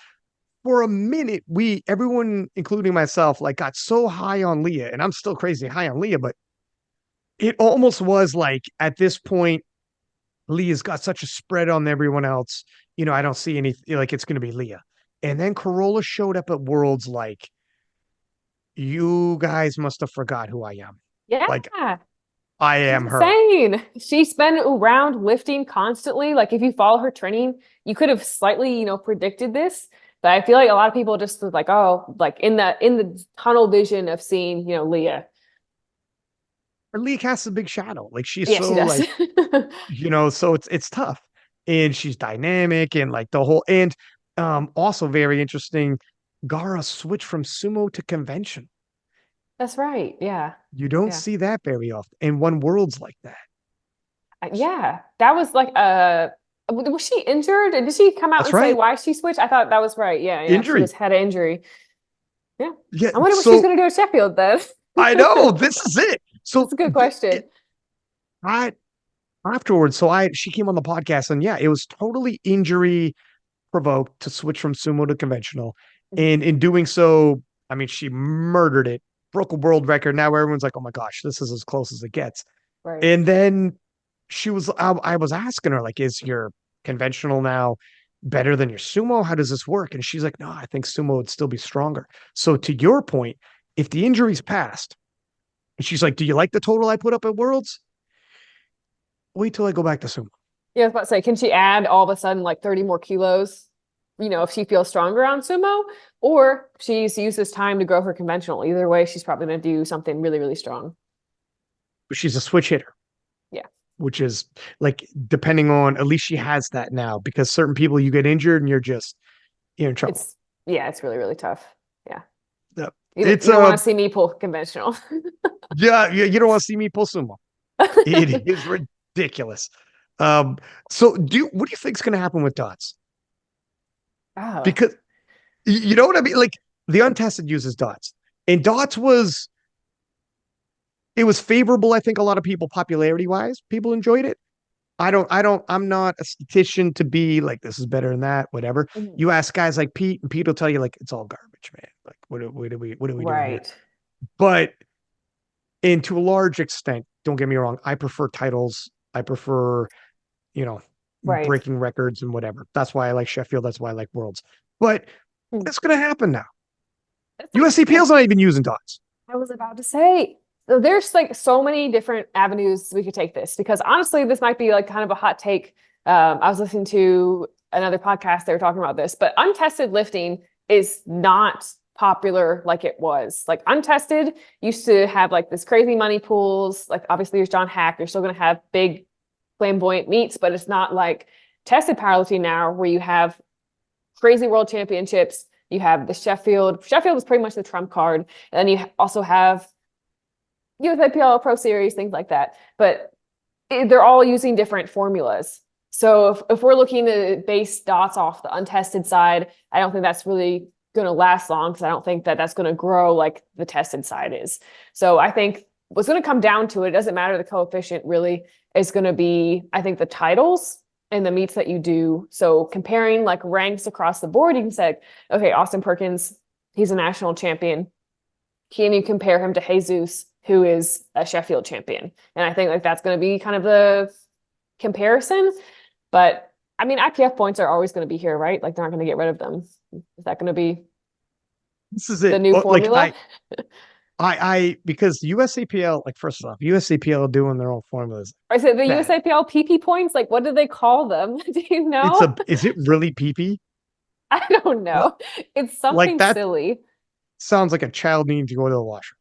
for a minute everyone, including myself, like got so high on Leah, and I'm still crazy high on Leah, but it almost was like at this point, Leah's got such a spread on everyone else. I don't see any like it's going to be Leah. And then Corolla showed up at Worlds like, you guys must have forgot who I am. Like, Yeah. I She's am her. insane. She's been around lifting constantly. Like if you follow her training, you could have slightly, predicted this. But I feel like a lot of people just was like, oh, like in the tunnel vision of seeing, Leah. her league casts a big shadow. Like she's Yeah, she so does. like, so it's tough. And she's dynamic and like the whole and also very interesting, Gara switched from sumo to convention. That's right. Yeah. You don't Yeah. see that very often. And one worlds like that. Yeah. That was like was she injured? Did she come out That's and say right. why she switched? I thought that was right. Yeah, yeah. She Injury. was had an injury. Yeah. Yeah. I wonder what she's So gonna do at Sheffield then. I know this is it. That's So a good question. I afterwards, so she came on the podcast and yeah, it was totally injury provoked to switch from sumo to conventional. Mhm. And in doing so, I mean, she murdered it, broke a world record. Now everyone's like, oh my gosh, this is as close as it gets. Right. And then I was asking her, like, is your conventional now better than your sumo? How does this work? And she's like, no, I think sumo would still be stronger. So to your point, if the injury's passed, and she's like, do you like the total I put up at Worlds? Wait till I go back to sumo. Yeah, I was about to say, can she add all of a sudden like 30 more kilos, if she feels stronger on sumo, or she's used this time to grow her conventional. Either way, she's probably going to do something really, really strong. But she's a switch hitter, Yeah. which is like depending on at least she has that now because certain people you get injured and you're in trouble. It's yeah, it's really, really tough. Yeah. Yeah. You It's don't want to see me pull conventional. yeah, you don't want to see me pull sumo. It is ridiculous. Um, so what do you think is going to happen with dots? Oh. Because you know what I mean? Like the untested uses dots, and dots was it was favorable. I think a lot of people popularity wise, people enjoyed it. I'm not a statistician to be like this is better than that, whatever. Mhm. You ask guys like Pete, and Pete will tell you like it's all garbage, man. Like what are we doing here? Right. But and to a large extent, don't get me wrong, I prefer titles. I prefer, you know, Right. breaking records and whatever. That's why I like Sheffield. That's why I like Worlds. But Hmm. it's going to happen now. That's like USCPL's not even using dots. I was about to say. So there's like so many different avenues we could take this because honestly, this might be like kind of a hot take. I was listening to another podcast, they were talking about this, but untested lifting is not popular like it was. Like untested used to have like this crazy money pools. Like obviously there's John Hack, you're still gonna have big flamboyant meets, but it's not like tested powerlifting now where you have crazy world championships. You have the Sheffield. Sheffield is pretty much the trump card. And then you also have USAPL Pro Series, things like that. But they're all using different formulas. So if we're looking to base dots off the untested side, I don't think that's really going to last long because I don't think that that's going to grow like the tested side is. So I think what's going to come down to it, it doesn't matter the coefficient really, is going to be, I think, the titles and the meets that you do. So comparing like ranks across the board, you can say, okay, Austin Perkins, he's a national champion. Can you compare him to Jesus, who is a Sheffield champion? And I think like that's going to be kind of the comparison. But I mean, IPF points are always going to be here, right? Like they're not going to get rid of them. Is that going to be This is the it. new Like formula? because USAPL, like first off, USAPL doing their own formulas. Or is it the Bad. USAPL PP points? Like, what do they call them? Do you know? Is it really PP? I don't know. It's Like something that silly. sounds like a child needing to go to the washroom.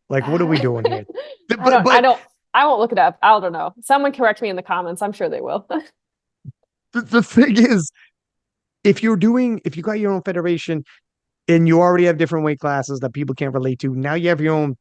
Like, what are we doing here? I But don't, I but don't, I won't look it up. I don't know. Someone correct me in the comments. I'm sure they will. the thing is, if you got your own federation and you already have different weight classes that people can't relate to, now you have your own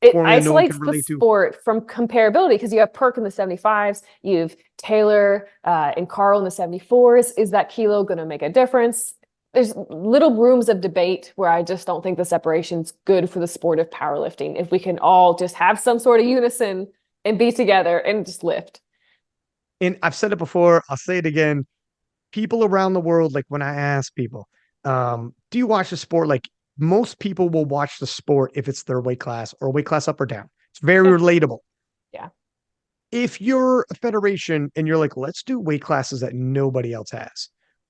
It formula no one can isolates the relate to. sport from comparability because you have Perk in the 75s, you have Taylor and Carl in the 74s. Is that kilo going to make a difference? There's little rooms of debate where I just don't think the separation's good for the sport of powerlifting. If we can all just have some sort of unison and be together and just lift. And I've said it before, I'll say it again. People around the world, like when I ask people, do you watch the sport? Like most people will watch the sport if it's their weight class or weight class up or down. It's very Yeah. relatable. Yeah. If you're a federation and you're like, let's do weight classes that nobody else has,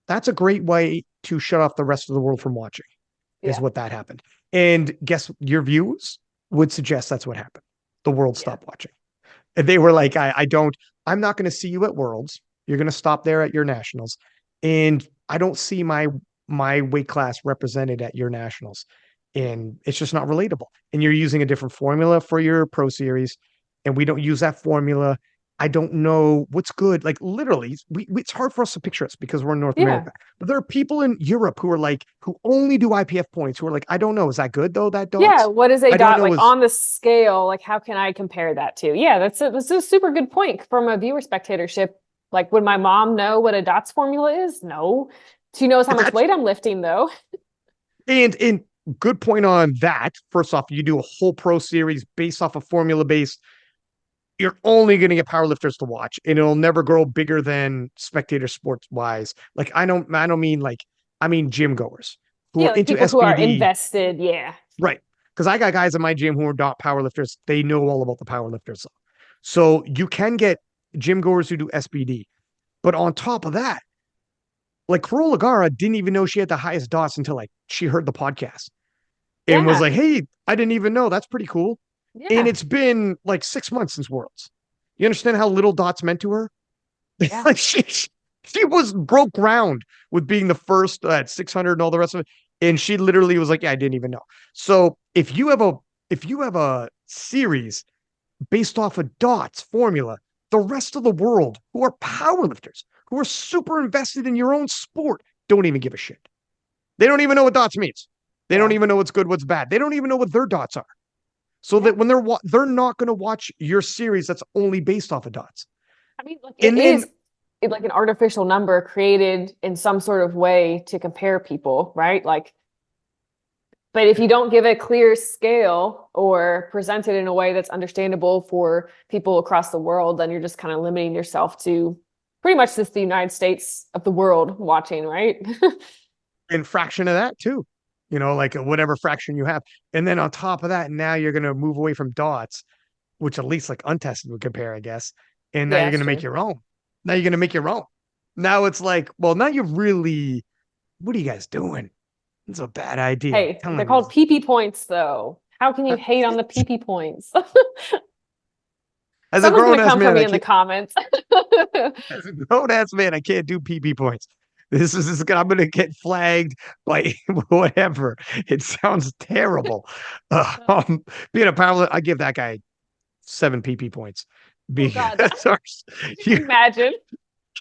that's a great way to shut off the rest of the world from watching, is Yeah. what that happened. And guess your views would suggest that's what happened. The world Yeah. stopped watching. And they were like, I'm not going to see you at Worlds. You're going to stop there at your nationals. And I don't see my weight class represented at your nationals. And it's just not relatable. And you're using a different formula for your pro series. and we don't use that formula. I don't know what's good. Like literally, it's hard for us to picture us because we're in North Yeah. America. But there are people in Europe who are like who only do IPF points who are like, I don't know, is that good though? That Yeah, dots? what is a I don't dot know like is on the scale? Like, how can I compare that to? Yeah, that's a super good point from a viewer spectatorship. Like, would my mom know what a dots formula is? No. She knows how much that's weight I'm lifting, though. and good point on that. First off, you do a whole pro series based off of formula based. You're only going to get powerlifters to watch, and it'll never grow bigger than spectator sports wise. Like I don't mean like I mean gym goers who Yeah, are like into people who are SBD, invested. Yeah. right? Because I got guys in my gym who are not powerlifters. They know all about the powerlifters. So you can get gym goers who do SBD. But on top of that, like Carola Gara didn't even know she had the highest DOS until like she heard the podcast and was Yeah. like, hey, I didn't even know. That's pretty cool. And Yeah. it's been like 6 months since Worlds. You understand how little dots meant to her? Yeah. Like she was broke ground with being the first at 600 and all the rest of it. And she literally was like, yeah, I didn't even know. So if you have a series based off of dots formula, the rest of the world who are powerlifters, who are super invested in your own sport, don't even give a shit. They don't even know what dots means. They don't Yeah. even know what's good, what's bad. They don't even know what their dots are. So Yeah. that when they're not going to watch your series that's only based off of dots. I mean, like it And then is like an artificial number created in some sort of way to compare people, right? Like, but if you don't give a clear scale or present it in a way that's understandable for people across the world, then you're just kind of limiting yourself to pretty much just the United States of the world watching, right? in fraction of that too, like whatever fraction you have. And then on top of that, now you're going to move away from dots, which at least like untested would compare, I guess. And now Yeah, you're going that's to make true. your own. Now you're going to make your own. Now it's like, well, now you really, what are you guys doing? It's a bad idea. I'm Hey, they're telling you. called PP points, though. How can you hate on the PP points? As a Someone's grown gonna ass come for man, me I in the can't. comments. As a grown ass man, I can't do PP points. This is I'm gonna get flagged by whatever. It sounds terrible. Being a power, I give that guy 7 PP points Oh God, because you, imagine.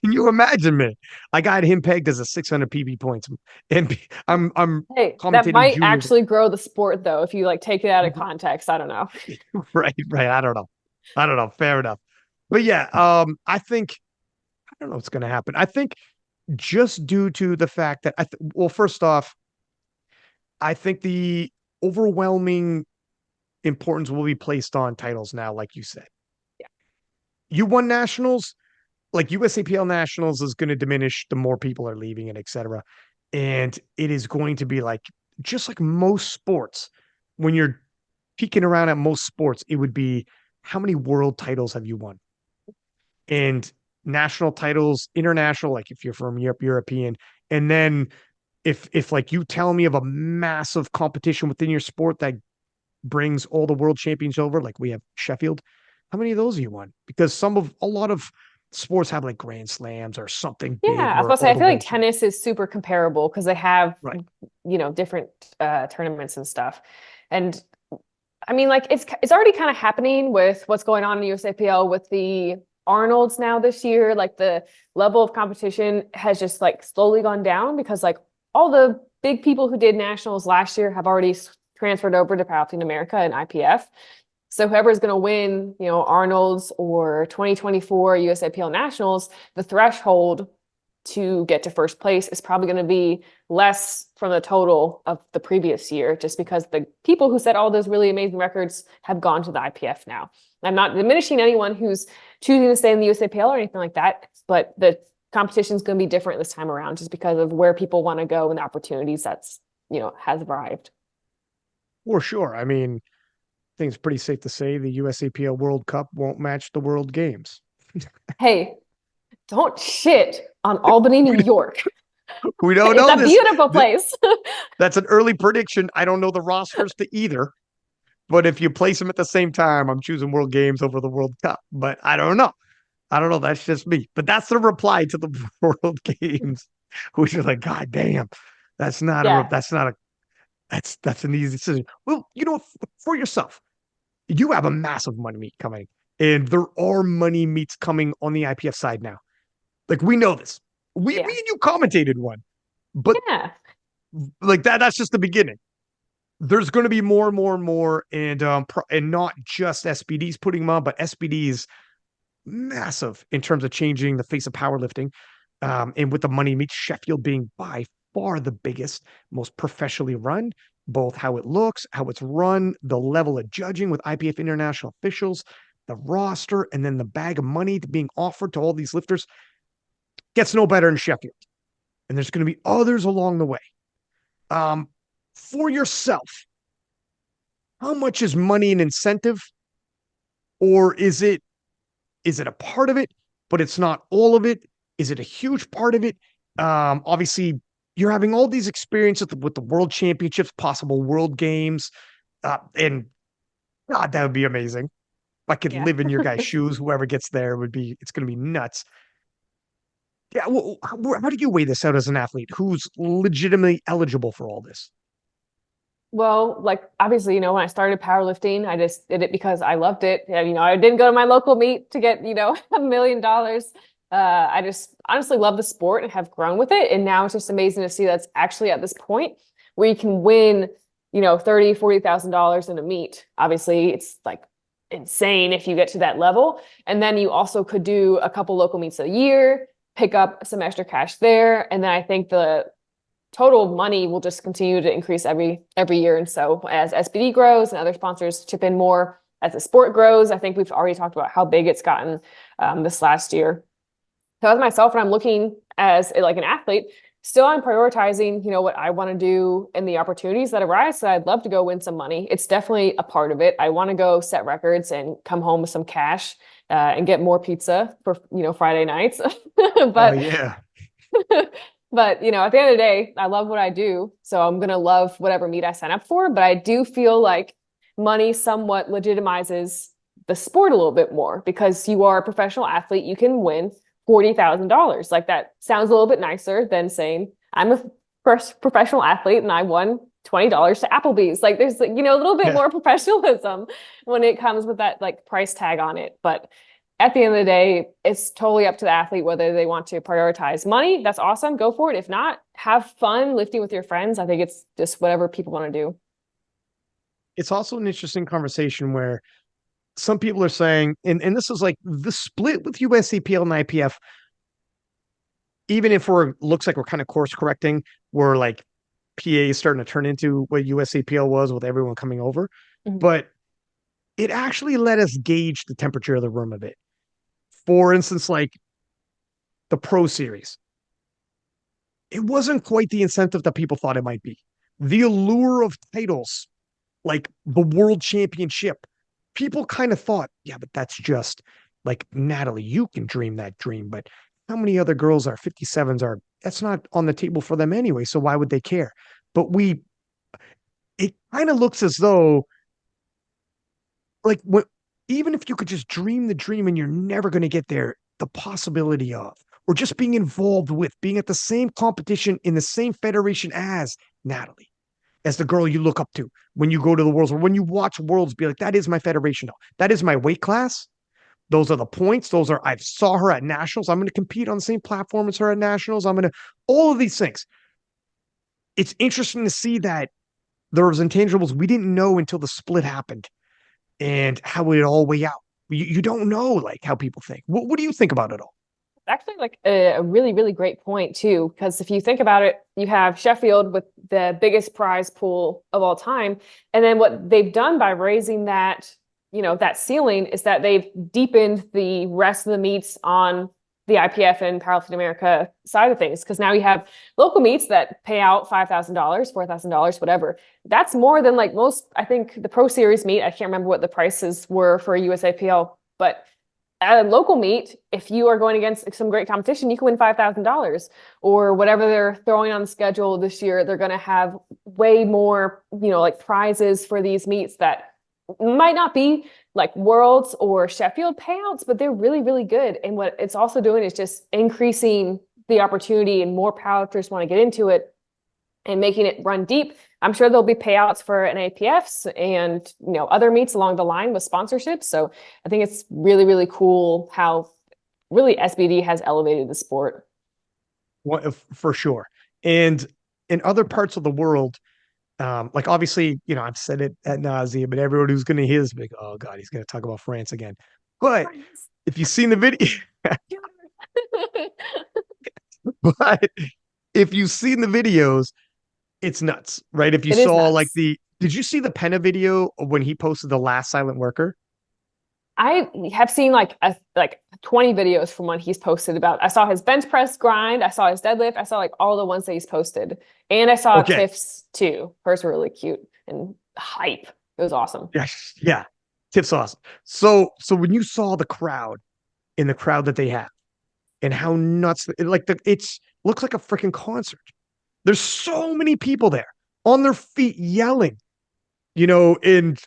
can you imagine me? I got him pegged as a 600 PP points, and I'm Hey, that commentating might junior. actually grow the sport though, if you like take it out of context. I don't know. Right. I don't know. Fair enough. But yeah, I don't know what's going to happen. I think just due to the fact that well, first off, I think the overwhelming importance will be placed on titles now, like you said. Yeah. You won nationals, like USAPL nationals is going to diminish the more people are leaving and etc. And it is going to be like just like most sports, when you're peeking around at most sports, it would be how many world titles have you won? And national titles, international, like if you're from Europe, European, and then if like you tell me of a massive competition within your sport that brings all the world champions over, like we have Sheffield, how many of those have you won? Because a lot of sports have like grand slams or something Yeah, big I was where about to say, all I the feel like world champions. tennis is super comparable because they have, Right. different tournaments and stuff. And I mean, like it's already kind of happening with what's going on in the USAPL with the Arnolds now this year. Like the level of competition has just like slowly gone down because like all the big people who did nationals last year have already transferred over to Powerlifting America and IPF. So whoever's going to win, Arnold's or 2024 USAPL Nationals, the threshold to get to first place is probably going to be less from the total of the previous year, just because the people who set all those really amazing records have gone to the IPF now. I'm not diminishing anyone who's choosing to stay in the USAPL or anything like that, but the competition is going to be different this time around just because of where people want to go and the opportunities that's, has arrived. For sure. I mean, I think it's pretty safe to say the USAPL World Cup won't match the World Games. Hey, don't shit on Albany, New we, York. we don't It's know a this. beautiful place. That's an early prediction. I don't know the rosters to either. But if you place them at the same time, I'm choosing World Games over the World Cup. But I don't know. I don't know. That's just me. But that's the reply to the World Games, which is like, God damn, that's not a Yeah. that's not a that's an easy decision. Well, for yourself, you have a massive money meet coming. And there are money meets coming on the IPF side now. Like we know this. We Yeah. and you commentated one, but Yeah. like that's just the beginning. There's going to be more and more and more, and not just SBDs putting them on, but SBDs massive in terms of changing the face of powerlifting. And with the money meets Sheffield being by far the biggest, most professionally run, both how it looks, how it's run, the level of judging with IPF international officials, the roster, and then the bag of money being offered to all these lifters gets no better in Sheffield. And there's going to be others along the way. Um, for yourself, how much is money an incentive, or is it a part of it, but it's not all of it? Is it a huge part of it? Obviously, you're having all these experiences with the world championships, possible world games, and God, that would be amazing. If I could Yeah. live in your guy's shoes, whoever gets there it's going to be nuts. Yeah, well, how do you weigh this out as an athlete who's legitimately eligible for all this? Well, like obviously, when I started powerlifting, I just did it because I loved it. And, I didn't go to my local meet to get, $1 million. I just honestly love the sport and have grown with it. And now it's just amazing to see that's actually at this point where you can win, $30,000, $40,000 in a meet. Obviously, it's like insane if you get to that level. And then you also could do a couple local meets a year, pick up some extra cash there. And then I think the total money will just continue to increase every year. And so as SBD grows and other sponsors chip in more, as the sport grows, I think we've already talked about how big it's gotten this last year. So as myself, when I'm looking as like an athlete, still I'm prioritizing, what I want to do and the opportunities that arise. So I'd love to go win some money. It's definitely a part of it. I want to go set records and come home with some cash and get more pizza for, Friday nights. Oh But yeah. But, at the end of the day, I love what I do. So I'm going to love whatever meet I sign up for. But I do feel like money somewhat legitimizes the sport a little bit more because you are a professional athlete. You can win $40,000. Like that sounds a little bit nicer than saying I'm a professional athlete and I won $20 to Applebee's. Like there's, a little bit Yeah. more professionalism when it comes with that like price tag on it. But at the end of the day, it's totally up to the athlete whether they want to prioritize money. That's awesome. Go for it. If not, have fun lifting with your friends. I think it's just whatever people want to do. It's also an interesting conversation where some people are saying, and this is like the split with USCPL and IPF, even if we're looks like we're kind of course correcting, we're like PA is starting to turn into what USCPL was with everyone coming over. Mhm. But it actually let us gauge the temperature of the room a bit. For instance, like the Pro Series, it wasn't quite the incentive that people thought it might be. The allure of titles, like the World Championship, people kind of thought, yeah, but that's just like Natalie, you can dream that dream, but how many other girls are 57s are that's not on the table for them anyway, so why would they care? But it kind of looks as though like what even if you could just dream the dream and you're never going to get there, the possibility of or just being involved with being at the same competition in the same federation as Natalie, as the girl you look up to when you go to the worlds or when you watch worlds, be like, that is my federation. No, that is my weight class. Those are the points. Those are, I saw her at nationals. I'm going to compete on the same platform as her at nationals. I'm going to, all of these things. It's interesting to see that there was intangibles we didn't know until the split happened and how it all weigh out. You don't know like how people think. What do you think about it all? Actually like a really, really great point too, because if you think about it, you have Sheffield with the biggest prize pool of all time. And then what they've done by raising that, that ceiling is that they've deepened the rest of the meets on the IPF and Powerlifting America side of things. Because now you have local meets that pay out $5,000, $4,000, whatever. That's more than like most, I think the Pro Series meet, I can't remember what the prices were for USAPL, but at a local meet, if you are going against some great competition, you can win $5,000 or whatever they're throwing on the schedule this year. They're going to have way more, like prizes for these meets that might not be like Worlds or Sheffield payouts, but they're really, really good. And what it's also doing is just increasing the opportunity and more powerlifters want to get into it. and making it run deep. I'm sure there'll be payouts for an APFs and other meets along the line with sponsorships. So I think it's really, really cool how really SBD has elevated the sport. For sure. And in other parts of the world, like obviously, I've said it at nauseam, but everyone who's going to hear this, be like, oh God, he's going to talk about France again. But if you've seen the video, but if you've seen the videos, it's nuts, right? If you It is saw like nuts. did you see the Penna video when he posted the last silent worker? I have seen like 20 videos from when he's posted about. I saw his bench press grind, I saw his deadlift, I saw like all the ones that he's posted. And I saw Okay. Tiff's too. Hers were really cute and hype. It was awesome. Yes. Yeah. Tip's awesome. So when you saw the crowd in the crowd that they have and how nuts, like it's looks like a freaking concert. There's so many people there on their feet yelling, and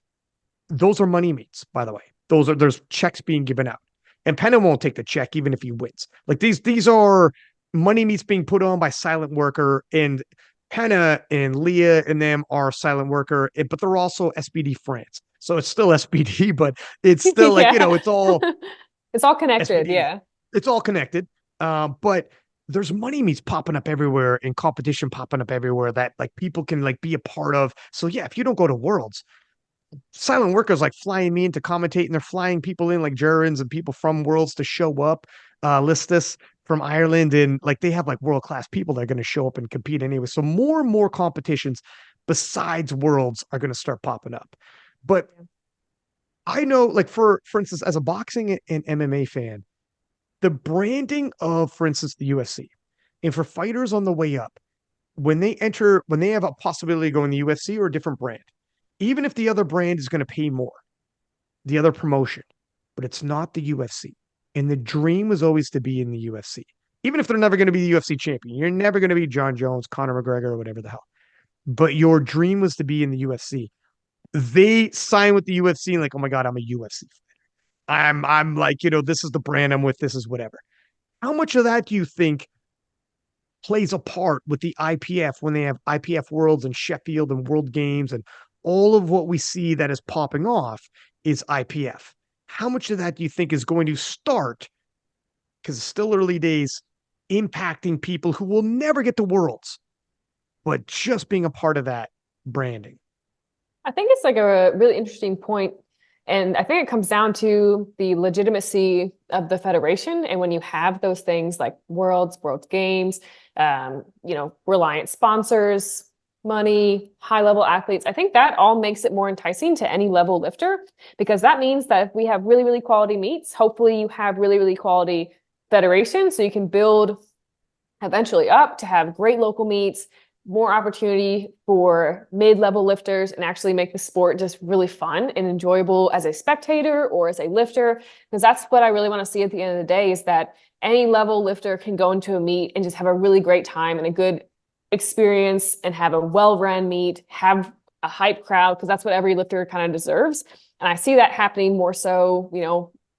those are money meets, by the way. There's checks being given out. And Penna won't take the check even if he wins. Like these are money meets being put on by Silent Worker, and Penna and Leah and them are Silent Worker, but they're also SBD France. So it's still SBD, but it's still like, Yeah. it's all It's all connected. SBD. Yeah. It's all connected. But there's money meets popping up everywhere and competition popping up everywhere that like people can like be a part of. So yeah, if you don't go to Worlds, Silent Workers like flying me in to commentate, and they're flying people in like Jurens and people from Worlds to show up. Listus from Ireland, and like they have like world class people that are going to show up and compete anyway. So more and more competitions besides Worlds are going to start popping up. But I know, like for instance, as a boxing and MMA fan, the branding of, for instance, the UFC, and for fighters on the way up, when they have a possibility to go in the UFC or a different brand, even if the other brand is going to pay more, the other promotion, but it's not the UFC. And the dream was always to be in the UFC. Even if they're never going to be the UFC champion, you're never going to be John Jones, Conor McGregor, or whatever the hell. But your dream was to be in the UFC. They sign with the UFC and like, oh my God, I'm a UFC. I'm like, this is the brand I'm with, this is whatever. How much of that do you think plays a part with the IPF when they have IPF Worlds and Sheffield and World Games, and all of what we see that is popping off is IPF? How much of that do you think is going to start, because it's still early days, impacting people who will never get to Worlds, but just being a part of that branding? I think it's like a really interesting point. And I think it comes down to the legitimacy of the federation. And when you have those things like World Games, reliant sponsors, money, high level athletes, I think that all makes it more enticing to any level lifter, because that means that if we have really, really quality meets, hopefully you have really, really quality federations so you can build eventually up to have great local meets, more opportunity for mid-level lifters, and actually make the sport just really fun and enjoyable as a spectator or as a lifter. Because that's what I really want to see at the end of the day, is that any level lifter can go into a meet and just have a really great time and a good experience and have a well-run meet, have a hype crowd, because that's what every lifter kind of deserves. And I see that happening more so,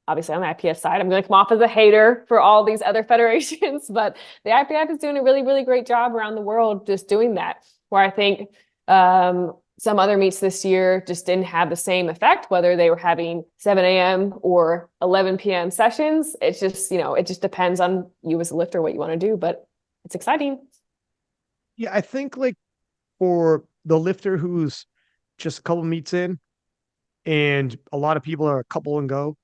obviously on the IPF side. I'm going to come off as a hater for all these other federations, but the IPF is doing a really, really great job around the world just doing that, where I think some other meets this year just didn't have the same effect, whether they were having 7 a.m. or 11 p.m. sessions. It's just, it just depends on you as a lifter, what you want to do, but it's exciting. Yeah, I think like for the lifter who's just a couple meets in, and a lot of people are couple and go,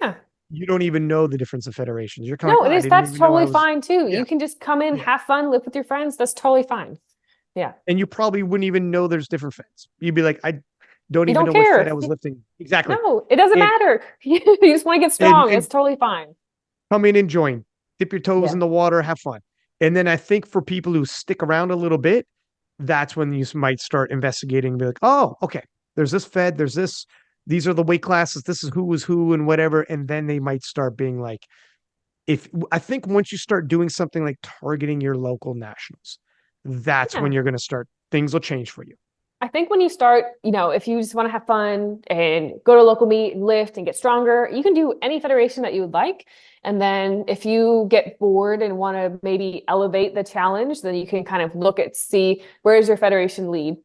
Yeah. you don't even know the difference of federations. You're kind of No, like, it oh, I is. didn't That's even know I totally was. fine too. Yeah, You can just come in, yeah. have fun, live with your friends. That's totally fine. Yeah. And you probably wouldn't even know there's different feds. You'd be like, I don't You even don't know what fed care. I was lifting. Exactly. No, it doesn't And matter. You just want to get and strong. and It's totally fine. come in and join, dip your toes Yeah. in the water, have fun. And then I think for people who stick around a little bit, that's when you might start investigating and be like, oh, okay, there's this fed, there's this, these are the weight classes, this is who is who and whatever. And then they might start being like, if I think once you start doing something like targeting your local nationals, that's Yeah. when you're going to start, things will change for you. I think when you start, if you just want to have fun and go to a local meet and lift and get stronger, you can do any federation that you would like. And then if you get bored and want to maybe elevate the challenge, then you can kind of look at see where is your federation lead.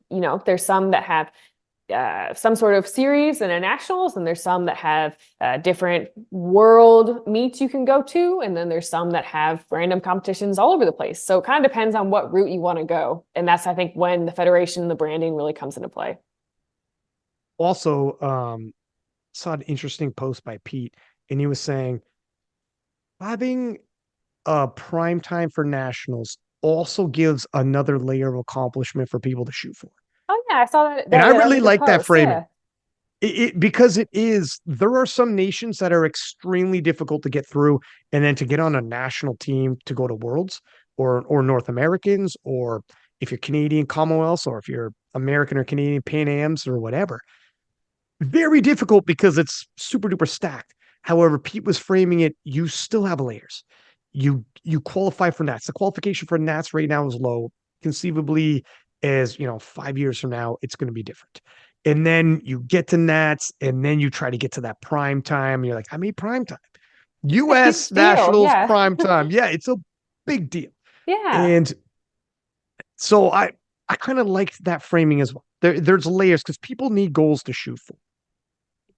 There's some that have some sort of series and a nationals, and there's some that have different world meets you can go to, and then there's some that have random competitions all over the place. So it kind of depends on what route you want to go, and that's I think when the federation and the branding really comes into play. Also, saw an interesting post by Pete, and he was saying having a prime time for nationals also gives another layer of accomplishment for people to shoot for. Oh yeah, I saw that. And I That was really a good like that post. framing. Yeah. Because it is, there are some nations that are extremely difficult to get through, and then to get on a national team to go to worlds, or North Americans, or if you're Canadian Commonwealths, or if you're American or Canadian Pan Ams or whatever, very difficult because it's super duper stacked. However, Pete was framing it, you still have layers. You qualify for Nats. The qualification for Nats right now is low. Conceivably, as 5 years from now, it's going to be different. And then you get to Nats, and then you try to get to that prime time. You're like, I made prime time. It's a US huge deal. Nationals Yeah. prime time. Yeah, it's a big deal. Yeah. And so I kind of like that framing as well. There's layers because people need goals to shoot for.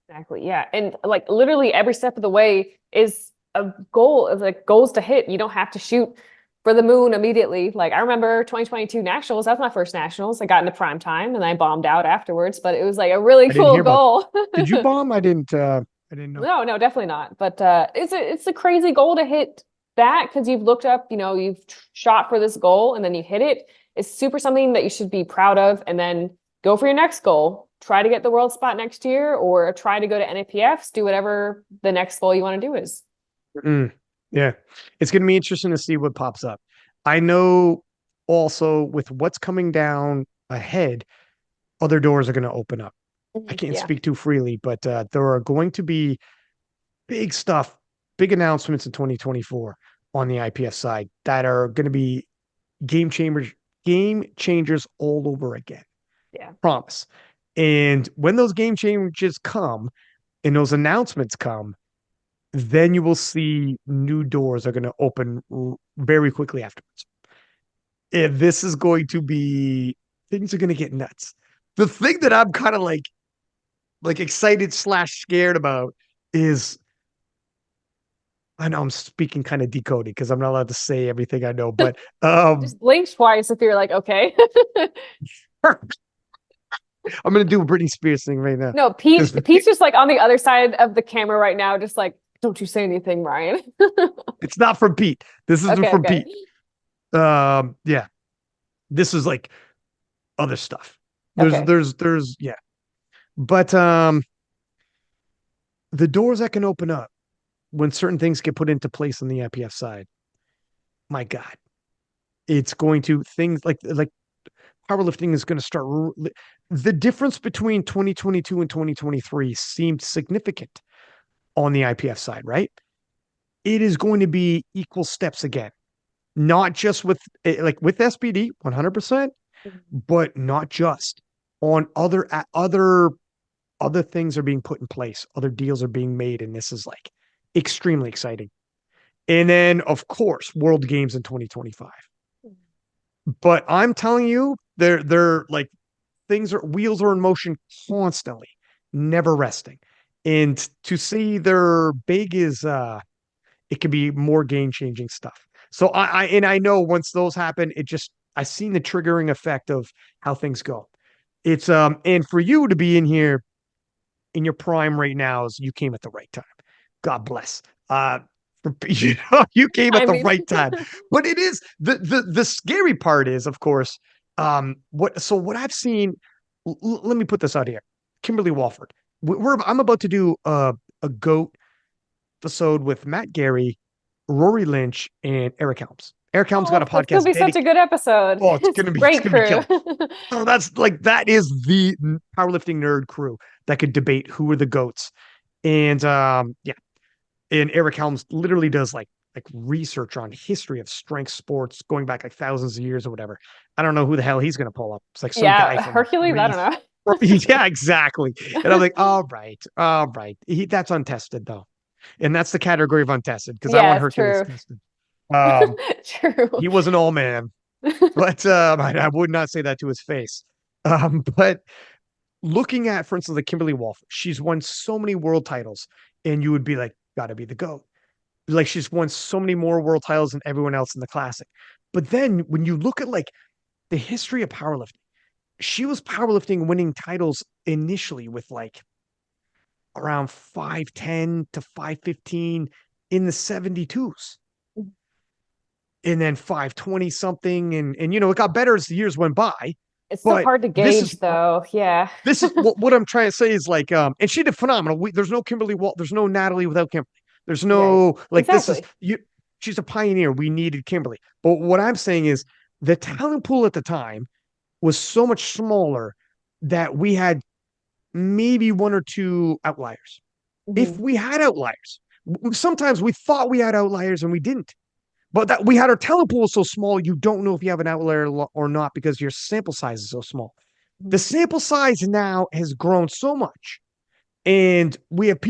Exactly. Yeah. And like literally every step of the way is a goal of like goals to hit. You don't have to shoot for the moon immediately. Like I remember 2022 nationals, that was my first nationals. I got into prime time and I bombed out afterwards, but it was like a really I didn't cool hear about. goal. Did you bomb? I didn't know. No, no, definitely not. But it's a crazy goal to hit that because you've looked up, you've shot for this goal and then you hit it. It's super something that you should be proud of, and then go for your next goal. Try to get the world spot next year, or try to go to NAPFs. Do whatever the next goal you want to do is. Mm, yeah. It's going to be interesting to see what pops up. I know also with what's coming down ahead, other doors are going to open up. I can't Yeah, speak too freely, but there are going to be big stuff, big announcements in 2024 on the IPF side that are going to be game changers, game changers all over again. yeah. Promise. And when those game changes come and those announcements come, then you will see new doors are going to open very quickly afterwards. And this is going to be, things are going to get nuts. The thing that I'm kind of like excited slash scared about is, I know I'm speaking kind of decoded because I'm not allowed to say everything I know, but Just blink twice if you're like, okay. I'm gonna do a Britney Spears thing right now No, because Pete's just like on the other side of the camera right now, just like, don't you say anything, Ryan. it's not from Pete. This isn't Okay, from okay. Pete. Yeah, this is like other stuff. Okay. Yeah, but the doors that can open up when certain things get put into place on the IPF side, my God, it's going to things like powerlifting is going to start. The difference between 2022 and 2023 seemed significant on the IPF side, right? It is going to be equal steps again, not just with like with SPD 100%, but not just on other things are being put in place, other deals are being made, and this is like extremely exciting. And then, of course, World Games in 2025. But I'm telling you, they're like wheels are in motion constantly, never resting. And to see they're big is it can be more game changing stuff. So I know once those happen, I've seen the triggering effect of how things go. It's and for you to be in here in your prime right now is you came at the right time. God bless. You came at I the mean, right time. But it is the scary part is, of course, what I've seen. Let me put this out here. Kimberly Walford. I'm about to do a goat episode with Matt Gary, Rory Lynch, and Eric Helms. Eric Helms got a oh, that's gonna podcast be such a dedicated. good episode. Oh, It's it's great gonna be crew. killer. So that is the powerlifting nerd crew that could debate who are the goats. And yeah, and Eric Helms literally does like research on history of strength sports going back like thousands of years or whatever. I don't know who the hell he's going to pull up. It's like some guy Yeah, from Hercules, I don't Greece. know. Yeah, exactly. And I'm like, all right, all right. That's untested though. And that's the category of untested because I Yeah, want it's Hercules true. tested. Um, True. he was an all man, but I would not say that to his face. But looking at, for instance, like Kimberly Wolf, she's won so many world titles, and you would be like, gotta be the GOAT. Like she's won so many more world titles than everyone else in the classic. But then when you look at like the history of powerlifting, she was powerlifting winning titles initially with like around 5'10 to 5'15 in the 72s. And then 520 something. And you know, it got better as the years went by. It's still But hard to this is gauge though. Yeah. what I'm trying to say is like, and she did phenomenal. There's no Kimberly Walt, there's no Natalie without Kimberly. There's Right. no like this is Exactly. you. She's a pioneer. We needed Kimberly. But what I'm saying is the talent pool at the time was so much smaller that we had maybe one or two outliers. If Mhm. we had outliers, sometimes we thought we had outliers and we didn't. But that we had our talent pool so small, you don't know if you have an outlier or not because your sample size is so small. The Mhm. sample size now has grown so much, and we have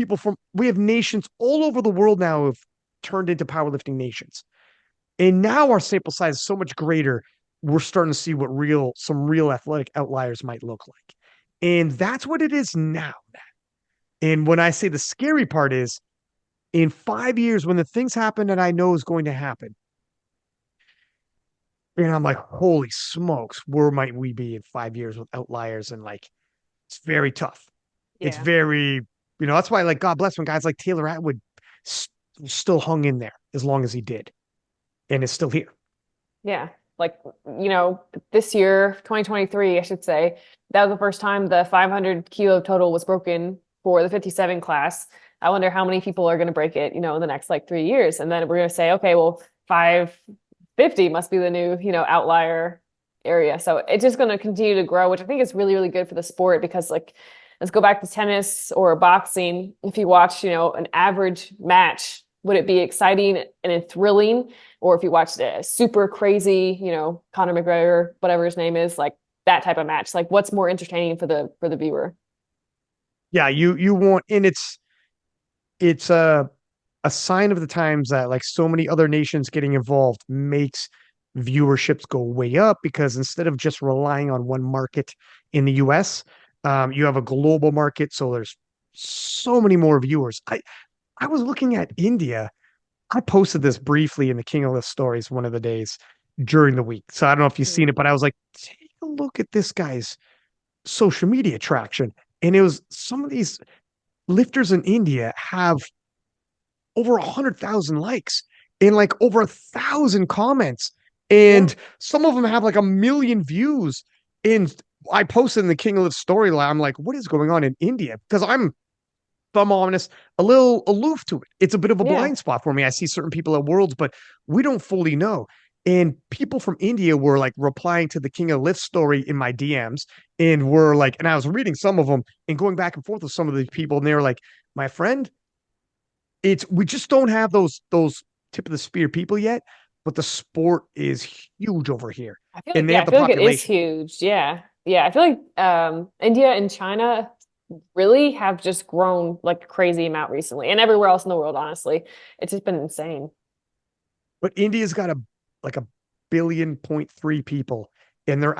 nations all over the world now have turned into powerlifting nations, and now our sample size is so much greater. We're starting to see what some real athletic outliers might look like, and that's what it is now. And when I say the scary part is in 5 years, when the things happen that I know is going to happen, and I'm like, holy smokes, where might we be in 5 years with outliers? And like, it's very tough. It's Yeah. very, that's why, like, God bless when guys like Taylor Atwood s- still hung in there as long as he did and is still here. Yeah. Like, this year, 2023, I should say, that was the first time the 500 kilo total was broken for the 57 class. I wonder how many people are going to break it, in the next like 3 years. And then we're going to say, okay, well, 550 must be the new, outlier area. So it's just going to continue to grow, which I think is really, really good for the sport because, like, let's go back to tennis or boxing. If you watch, an average match, would it be exciting and thrilling? Or if you watched a super crazy, Conor McGregor, whatever his name is, like that type of match, like what's more entertaining for the viewer? Yeah, you want, and it's a sign of the times that like so many other nations getting involved makes viewerships go way up because instead of just relying on one market in the US, you have a global market, so there's so many more viewers. I was looking at India. I posted this briefly in the King of List stories one of the days during the week. So I don't know if you've Mhm. seen it, but I was like, take a look at this guy's social media traction. And it was some of these lifters in India have over 100,000 likes and like over 1,000 comments. Yeah. And some of them have like 1 million views. And I posted in the King of List storyline. I'm like, what is going on in India? Because if I'm honest, a little aloof to it. It's a bit of a Yeah. blind spot for me. I see certain people at Worlds, but we don't fully know. And people from India were like replying to the King of Lift story in my DMs and were like, and I was reading some of them and going back and forth with some of these people, and they were like, my friend, we just don't have those tip of the spear people yet, but the sport is huge over here. I feel like, And they yeah, have I the feel like it is population. huge. Yeah. Yeah. I feel like India and China really have just grown like a crazy amount recently and everywhere else in the world, honestly. It's just been insane. But India's got a billion 3 people, and they're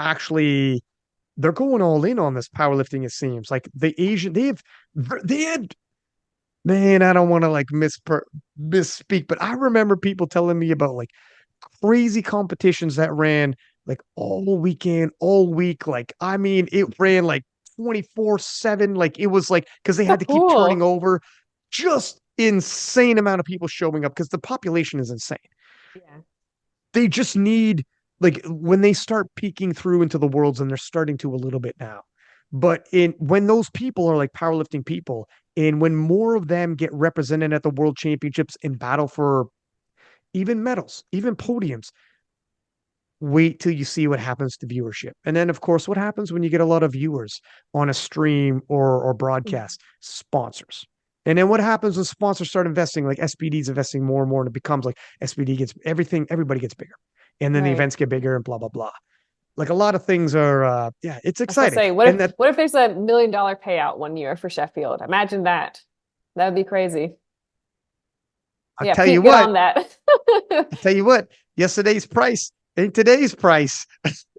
going all in on this powerlifting, it seems. Like the Asian, they had, man, I don't want to like misspeak, but I remember people telling me about like crazy competitions that ran like all weekend, all week. Like, I mean, it ran like 24/7. Like it was like because they So had to keep turning cool. over, just insane amount of people showing up because the population is insane. Yeah. They just need like when they start peeking through into the worlds, and they're starting to a little bit now. But in when those people are like powerlifting people, and when more of them get represented at the world championships and battle for even medals, even podiums, wait till you see what happens to viewership. And then of course, what happens when you get a lot of viewers on a stream or Mhm. broadcast? Sponsors. And then what happens when sponsors start investing, like SBD's investing more and more, and it becomes like SBD gets everything, everybody gets bigger. And then the Right. events get bigger and blah, blah, blah. like a lot of things are, yeah, it's I was gonna exciting. say, And that, what if there's $1 million payout one year for Sheffield? Imagine that. That would be crazy. I'll Yeah, tell you Pete, get what, on that. I'll tell you what, yesterday's price ain't today's price.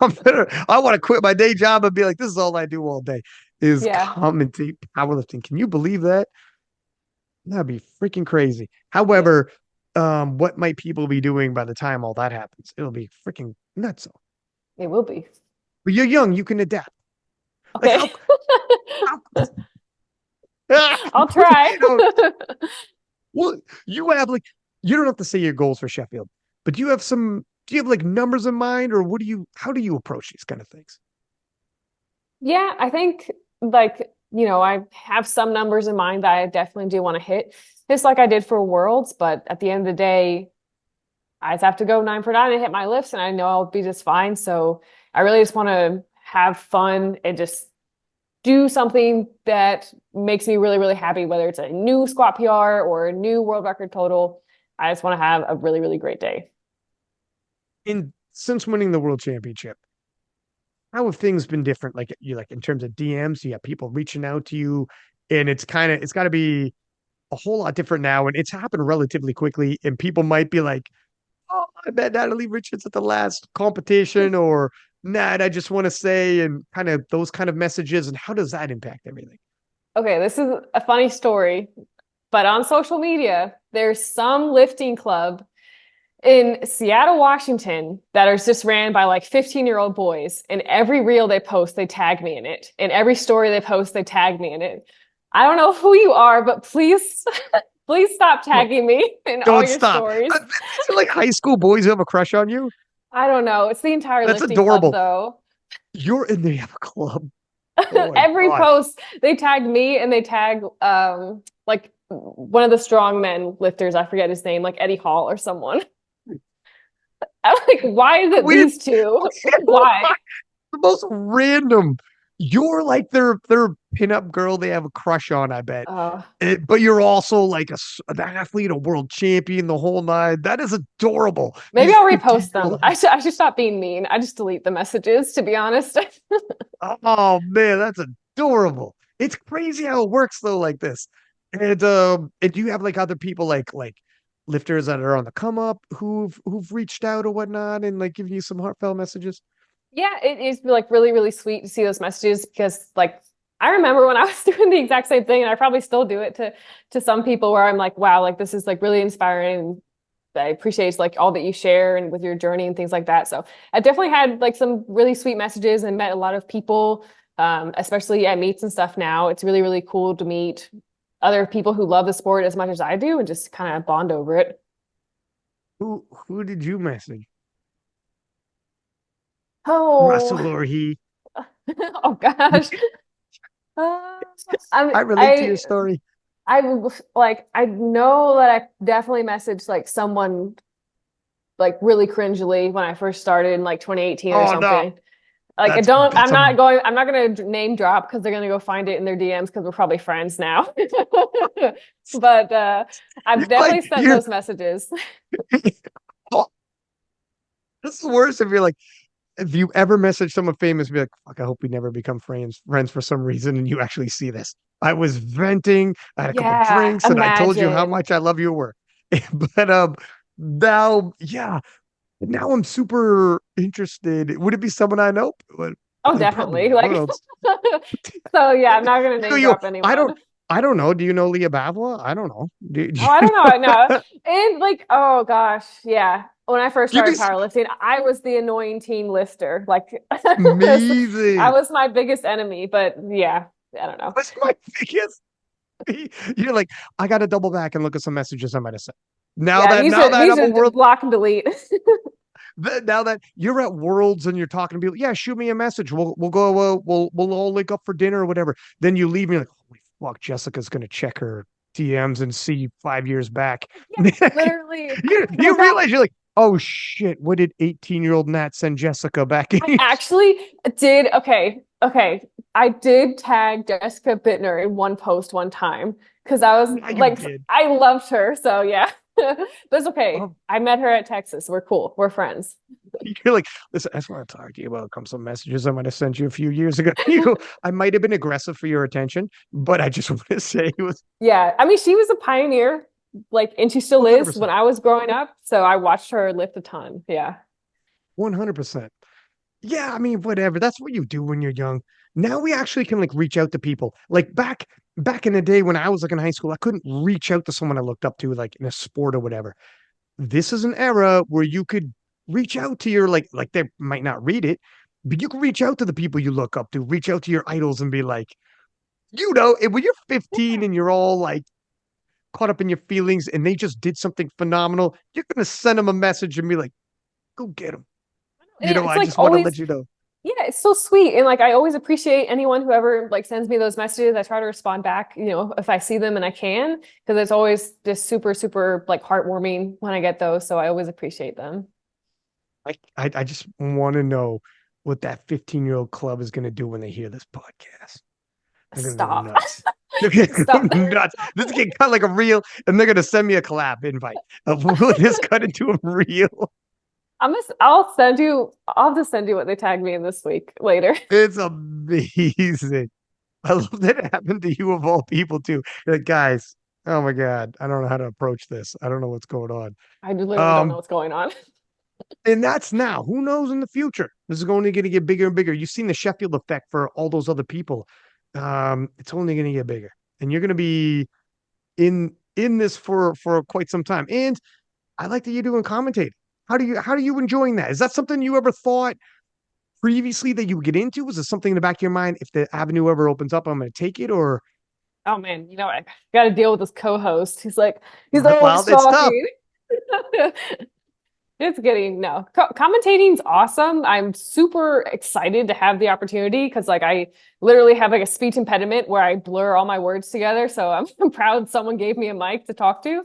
I want to quit my day job and be like, this is all I do all day is Yeah. commentate powerlifting. Can you believe that? That'd be freaking crazy. Yeah. However, what might people be doing by the time all that happens? It'll be freaking nuts. It will be. But you're young, you can adapt. Like Okay. how ah, I'll try. you know, well, you have like you don't have to say your goals for Sheffield, but do you have like numbers in mind, or what do you how do you approach these kind of things? Yeah, I think like, I have some numbers in mind that I definitely do want to hit. Just like I did for Worlds, but at the end of the day, I just have to go 9 for 9 and hit my lifts, and I know I'll be just fine. So I really just want to have fun and just do something that makes me really, really happy, whether it's a new squat PR or a new world record total. I just want to have a really, really great day. In since winning the world championship, how have things been different? Like you like in terms of DMs, you have people reaching out to you, and it's got to be a whole lot different now, and it's happened relatively quickly, and people might be like, oh, I met Natalie Richards at the last competition, or Nat, I just want to say, and kind of those kind of messages. And how does that impact everything? Okay, this is a funny story, but on social media, there's some lifting club in Seattle, Washington, that is just ran by like 15-year-old boys. And every reel they post, they tag me in it. And every story they post, they tag me in it. I don't know who you are, but please, please stop Well, tagging me in all don't your stop. stories. These are like high school boys who have a crush on you. I don't know. It's the entire That's lifting club, adorable. though. You're in the have a club. Oh my Every gosh. post, they tag me and they tag like one of the strongmen lifters. I forget his name, like Eddie Hall or someone. I'm like, why is it Weird. these two? Why? The most random. You're like their pinup girl they have a crush on, I bet. Uh, But you're also like an athlete, a world champion, the whole nine. That is adorable. Maybe These I'll 15 repost year them. old. I should stop being mean. I just delete the messages, to be honest. Oh man, that's adorable. It's crazy how it works though, like this. And do you have like other people like lifters that are on the come up who've reached out or whatnot and like giving you some heartfelt messages? Yeah, it is like really, really sweet to see those messages because like I remember when I was doing the exact same thing, and I probably still do it to some people where I'm like, wow, like this is like really inspiring. I appreciate like all that you share and with your journey and things like that. So I definitely had like some really sweet messages and met a lot of people, especially at meets and stuff now. It's really, really cool to meet other people who love the sport as much as I do and just kind of bond over it. Who did you message? Oh, Russell or he? oh gosh. Uh, I relate to your story. I know that I definitely messaged like someone like really cringily when I first started in like 2018 or Oh no, something. Like that's a I'm not gonna name drop because they're gonna go find it in their DMs because we're probably friends now. But I've like definitely sent you're those messages. oh, this is worse if you're like if you ever message someone famous, be like, fuck, I hope we never become friends for some reason, and you actually see this. I was venting, I had a couple Yeah, drinks, and I told you how imagine. much I love your work. But now, yeah, now I'm super interested. Would it be someone I know? Oh, Probably definitely. not Like Worlds. so yeah, I'm not gonna You, name you, drop I anyone. don't, I don't know. Do you know Leah Bavla? I don't know. Oh, I don't know. No. And like, oh gosh, yeah. When I first Give me started some powerlifting, I was the annoying teen lifter. Like I amazing. was my biggest enemy, but yeah, I don't know. What's my biggest? You're like, I got to double back and look at some messages I might have sent. Yeah, Now that these I'm a are world, block and delete. now that you're at Worlds and you're talking to people, yeah, shoot me a message. We'll go. We'll all link up for dinner or whatever. Then you leave me like, holy fuck, Jessica's gonna check her DMs and see 5 years back. Yeah, literally. Well, You realize you're like, oh shit, what did 18-year-old Nat send Jessica back I in? actually did. Okay. I did tag Jessica Bittner in one post one time because I was Now you like, did. I loved her. So yeah. But it's okay. Oh, I met her at Texas. We're cool. We're friends. you're like, listen, I just want to talk to you about some messages I might have sent you a few years ago. You go, I might have been aggressive for your attention, but I just want to say it was Yeah. I mean, she was a pioneer, like, and she still is 100%. when I was growing up. So I watched her lift a ton. Yeah. 100%. Yeah, I mean, whatever. That's what you do when you're young. Now we actually can like reach out to people. Like back in the day when I was like in high school, I couldn't reach out to someone I looked up to like in a sport or whatever. This is an era where you could reach out to your like they might not read it, but you can reach out to the people you look up to, reach out to your idols and be like, when you're 15 and you're all like caught up in your feelings and they just did something phenomenal, you're gonna send them a message and be like, go get them. And it's I like just want to always, let you know. yeah, it's so sweet. And like I always appreciate anyone who ever like sends me those messages. I try to respond back, if I see them and I can, because it's always just super, super like heartwarming when I get those. So I always appreciate them. I just want to know what that 15-year-old club is going to do when they hear this podcast. They're going to go Stop. nuts. They're going to go Stop. nuts. This is getting cut like a reel, and they're going to send me a collab invite of will this cut into a reel. I'll just send you what they tagged me in this week later. It's amazing. I love that it happened to you of all people too. You're like, guys, oh my God, I don't know how to approach this. I don't know what's going on. I literally don't know Um, what's going on. And that's now. Who knows in the future? This is only going to get bigger and bigger. You've seen the Sheffield effect for all those other people. It's only going to get bigger, and you're going to be in this for quite some time. And I like that you're doing commentating. How do you enjoying that? Is that something you ever thought previously that you would get into? Was it something in the back of your mind? If the avenue ever opens up, I'm going to take it. Or Oh man, I got to deal with this co-host. He's always well, it's tough. talking. It's getting no. Commentating's awesome. I'm super excited to have the opportunity because like I literally have like a speech impediment where I blur all my words together. So I'm proud someone gave me a mic to talk to.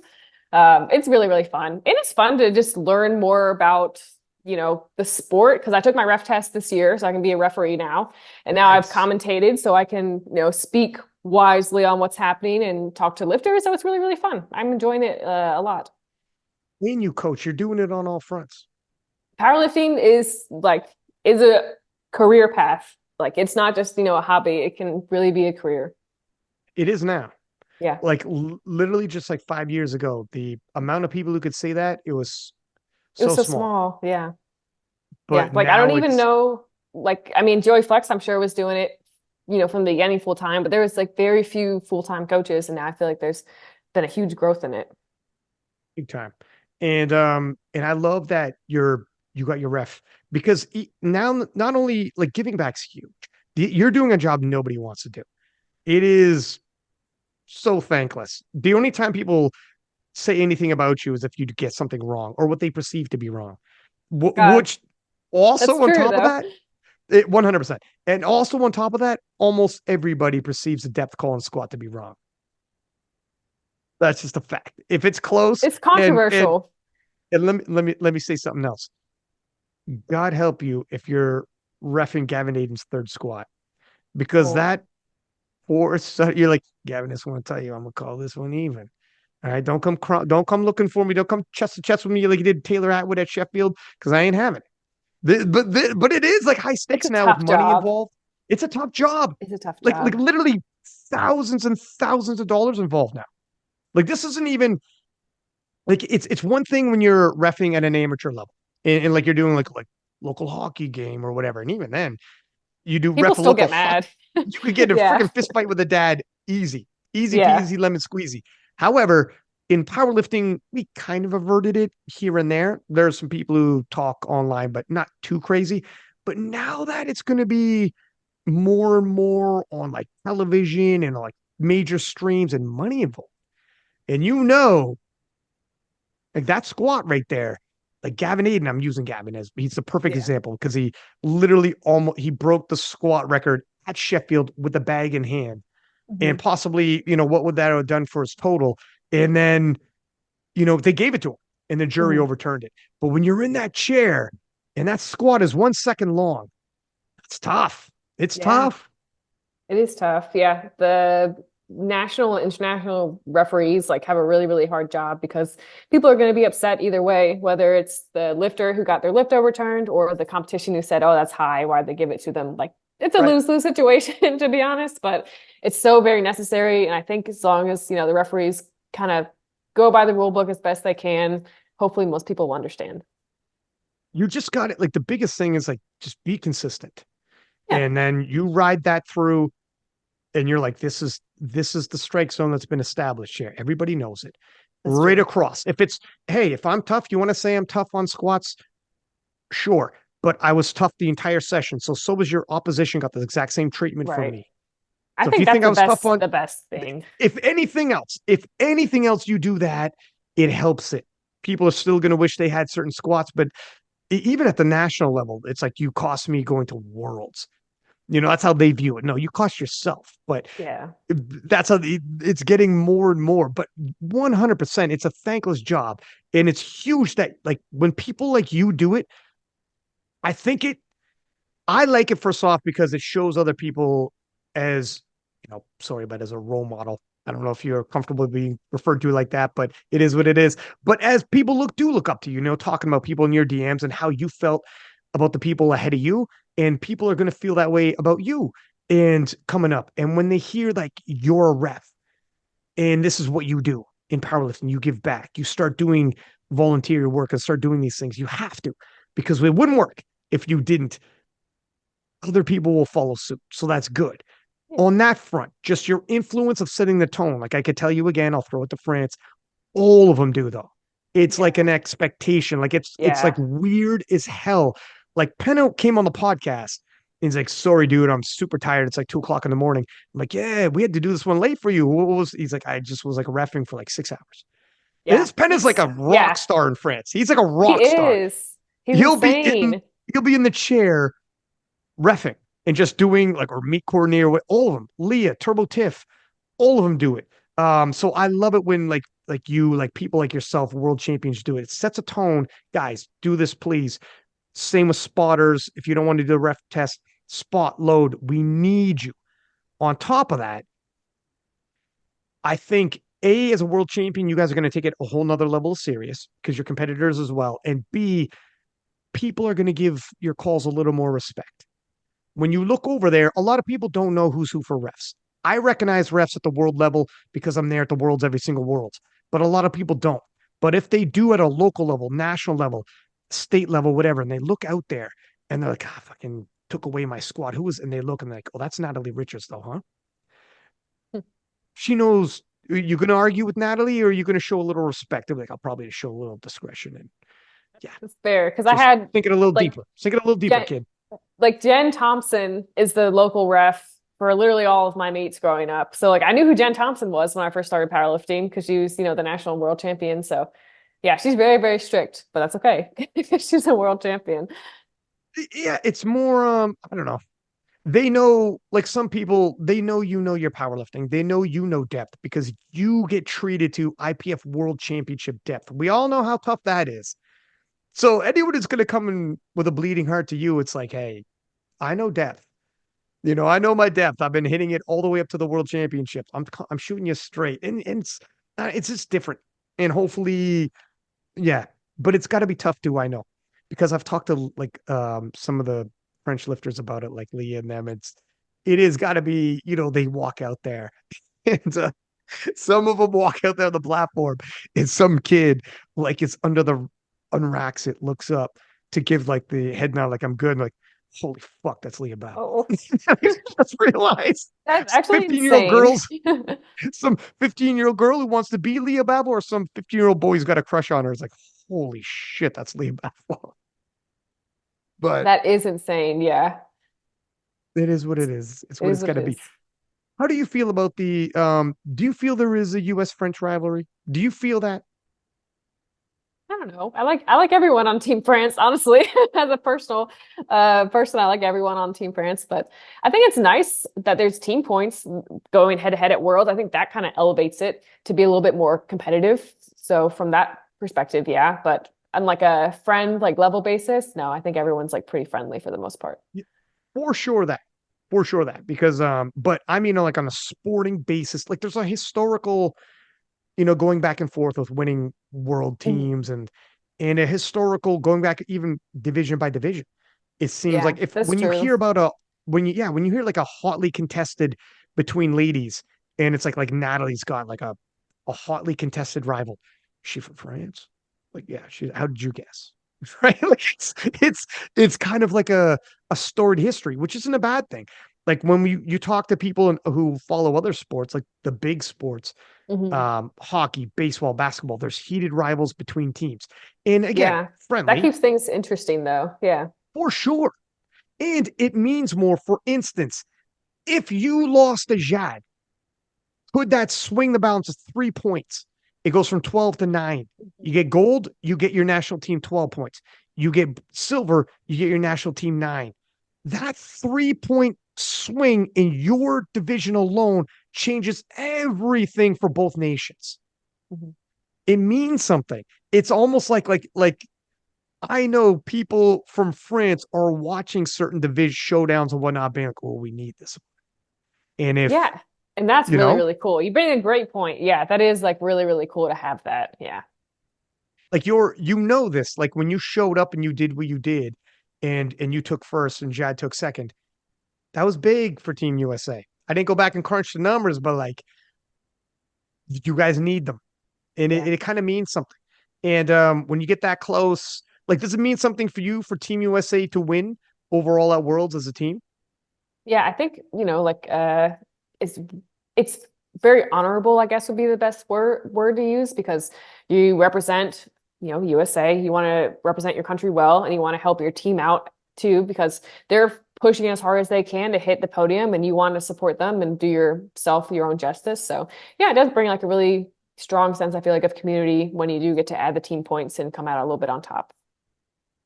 It's really, really fun. And it's fun to just learn more about, the sport because I took my ref test this year, so I can be a referee now. And now I've Nice. commentated so I can, speak wisely on what's happening and talk to lifters. So it's really, really fun. I'm enjoying it a lot. And you coach, you're doing it on all fronts. Powerlifting is a career path. Like it's not just, a hobby. It can really be a career. It is now. Yeah. Like literally just like 5 years ago, the amount of people who could say that it was It was so so small. small. Yeah. Yeah. But Like I don't now even it's know, like, I mean, Joey Flex, I'm sure was doing it, from the beginning full time, but there was like very few full-time coaches. And now I feel like there's been a huge growth in it. big time. And I love that you got your ref because now not only like giving back's huge. You're doing a job nobody wants to do. It is so thankless. The only time people say anything about you is if you get something wrong or what they perceive to be wrong. God, Which that's also on true top of though. that, 100%. And also on top of that, almost everybody perceives a depth call and squat to be wrong. That's just a fact. If it's close, It's and controversial. let me say something else. God help you if you're refing Gavin Aiden's third squat because Oh, that force you're like Gavin. Just want to tell you, I'm gonna call this one even. All right, don't come looking for me. Don't come chest to chest with me like you did Taylor Atwood at Sheffield because I ain't having it. But it is like high it's stakes a now with tough money job. involved. It's a tough job. It's a tough Like job. literally thousands and thousands of dollars involved now. Like this isn't even like it's one thing when you're refing at an amateur level and like you're doing like local hockey game or whatever. And even then, you do People ref a still local get fuck. mad. You could get in a Yeah. freaking fist fight with a dad easy, easy Yeah. peasy lemon squeezy. However, in powerlifting, we kind of averted it here and there. There's some people who talk online, but not too crazy. But now that it's going to be more and more on like television and like major streams and money involved, and like that squat right there, like Gavin Aiden, I'm using Gavin as he's the perfect Yeah. example because he literally almost he broke the squat record at Sheffield with the bag in hand. And Mhm. possibly, what would that have done for his total? And then, they gave it to him and the jury Mhm. overturned it. But when you're in that chair and that squat is 1 second long, it's tough. It's Yeah. tough. It is tough. Yeah. national and international referees like have a really, really hard job because people are going to be upset either way, whether it's the lifter who got their lift overturned or the competition who said, oh, that's high, why'd they give it to them? Like it's a Right. lose-lose situation, to be honest, but it's so very necessary. And I think as long as, the referees kind of go by the rule book as best they can, hopefully most people will understand. You just got it. Like the biggest thing is like just be consistent. Yeah, And then you ride that through and you're like, this is the strike zone that's been established here. Everybody knows it. that's Right true. across. If it's, hey, if I'm tough, you want to say I'm tough on squats? Sure. But I was tough the entire session. So was your opposition, got the exact same treatment from Right. me. I So if think you that's think I the was tough best, on, the best thing. if anything else, you do that, it helps it. People are still going to wish they had certain squats, but even at the national level, it's like you cost me going to worlds. That's how they view it. No, you cost yourself, but Yeah. that's how it's getting more and more. But 100%, it's a thankless job. And it's huge that like when people like you do it, I think I like it first off because it shows other people as, sorry, but as a role model. I don't know if you're comfortable being referred to like that, but it is what it is. But as people do look up to you, talking about people in your DMs and how you felt about the people ahead of you, and people are going to feel that way about you and coming up. And when they hear like you're a ref and this is what you do in powerlifting, you give back, you start doing volunteer work and start doing these things. You have to, because it wouldn't work if you didn't. Other people will follow suit. So that's good. Yeah. On that front, just your influence of setting the tone. Like I could tell you again, I'll throw it to France. All of them do though. It's like Yeah. an expectation. Like it's like Yeah. weird as hell. Like Penno came on the podcast and he's like, sorry, dude, I'm super tired. It's like 2 o'clock in the morning. I'm like, yeah, we had to do this one late for you. What was he's like, I just was like refing for like 6 hours. And Yeah. this Penna's like He's a rock yeah, star in France. He's like a he rock star. is. He's He'll be in insane. he'll be in the chair refing and just doing like or meet coordinator with all of them. Leah, Turbo Tiff, all of them do it. So I love it when like you like people like yourself, world champions do it. It sets a tone. Guys, do this, please. Same with spotters. If you don't want to do the ref test, spot load. We need you. On top of that, I think A, as a world champion, you guys are going to take it a whole nother level of serious because you're competitors as well. And B, people are going to give your calls a little more respect. When you look over there, a lot of people don't know who's who for refs. I recognize refs at the world level because I'm there at the worlds every single world, but a lot of people don't. But if they do at a local level, national level, state level, whatever, and they look out there and they're like, ah, fucking took away my squad. Who is? And they look and they're like, oh, that's Natalie Richards, though, huh? She knows. You're going to argue with Natalie, or are you going to show a little respect? They're like, I'll probably show a little discretion and yeah, It's fair because I just had think it a little like deeper. Think it a little deeper, Jen, kid. like Jen Thompson is the local ref for literally all of my mates growing up. So like I knew who Jen Thompson was when I first started powerlifting because she was, the national world champion. So yeah, she's very, very strict, but that's okay because she's a world champion. Yeah, it's more. I don't know. They know, like some people, they know your powerlifting. They know depth because you get treated to IPF World Championship depth. We all know how tough that is. So anyone who's going to come in with a bleeding heart to you, it's like, hey, I know depth. I know my depth. I've been hitting it all the way up to the World Championships. I'm shooting you straight, and it's just different. And hopefully, yeah, but it's got to be tough too. I know because I've talked to like some of the French lifters about it, like Leah and them. It is got to be, they walk out there and some of them walk out there on the platform and some kid like it's under the unracks it looks up to give like the head nod like I'm good. And like, holy fuck, that's Leah Babel. Oh, Just realized that's actually 15-year-old insane. girls, some 15-year-old girl who wants to be Leah Babel or some 15-year-old boy who's got a crush on her. It's like, holy shit, that's Leah Babel. But That is insane. Yeah, it is what it is. It's it what is it's what got it to be. is. How do you feel about the do you feel there is a US French rivalry? Do you feel that? I don't know. I like everyone on Team France, honestly. As a personal person, I like everyone on Team France, but I think it's nice that there's team points going head to head at World. I think that kind of elevates it to be a little bit more competitive. So from that perspective, yeah, but on like a friend like level basis, no, I think everyone's like pretty friendly for the most part. For sure that. for sure that because but I mean like on a sporting basis, like there's a historical, going back and forth with winning world Mhm. teams and a historical going back even division by division. It seems Yeah, like if that's when you true. hear about a when you yeah, when you hear like a hotly contested between ladies and it's like Natalie's got like a hotly contested rival. Is she from France? Like, yeah, how did you guess? Right? Like it's kind of like a storied history, which isn't a bad thing. Like when you talk to people who follow other sports, like the big sports, Hmm. hockey, baseball, basketball, there's heated rivals between teams. And again, Yeah, that friendly keeps things interesting though. Yeah. for sure. And it means more. For instance, if you lost a Jade, could that swing the balance of 3 points? It goes from 12 to 9. You get gold, you get your national team 12 points. You get silver, you get your national team 9. That 3 point swing in your division alone changes everything for both nations. Mhm. It means something. It's almost like I know people from France are watching certain division showdowns and whatnot, being like, "Oh, we need this." And if Yeah. And that's you really, know, really cool. You bring a great point. Yeah, that is like really, really cool to have that. Yeah. like this, like when you showed up and you did what you did, and you took first and Jad took second, that was big for Team USA. I didn't go back and crunch the numbers, but like you guys need them, and Yeah. it kind of means something. And when you get that close, like, does it mean something for you for Team USA to win overall at Worlds as a team? Yeah, I think, like it's it's very honorable, I guess would be the best word to use because you represent, USA, you want to represent your country well and you want to help your team out too because they're pushing as hard as they can to hit the podium and you want to support them and do yourself your own justice. So, yeah, it does bring like a really strong sense, I feel like, of community when you do get to add the team points and come out a little bit on top.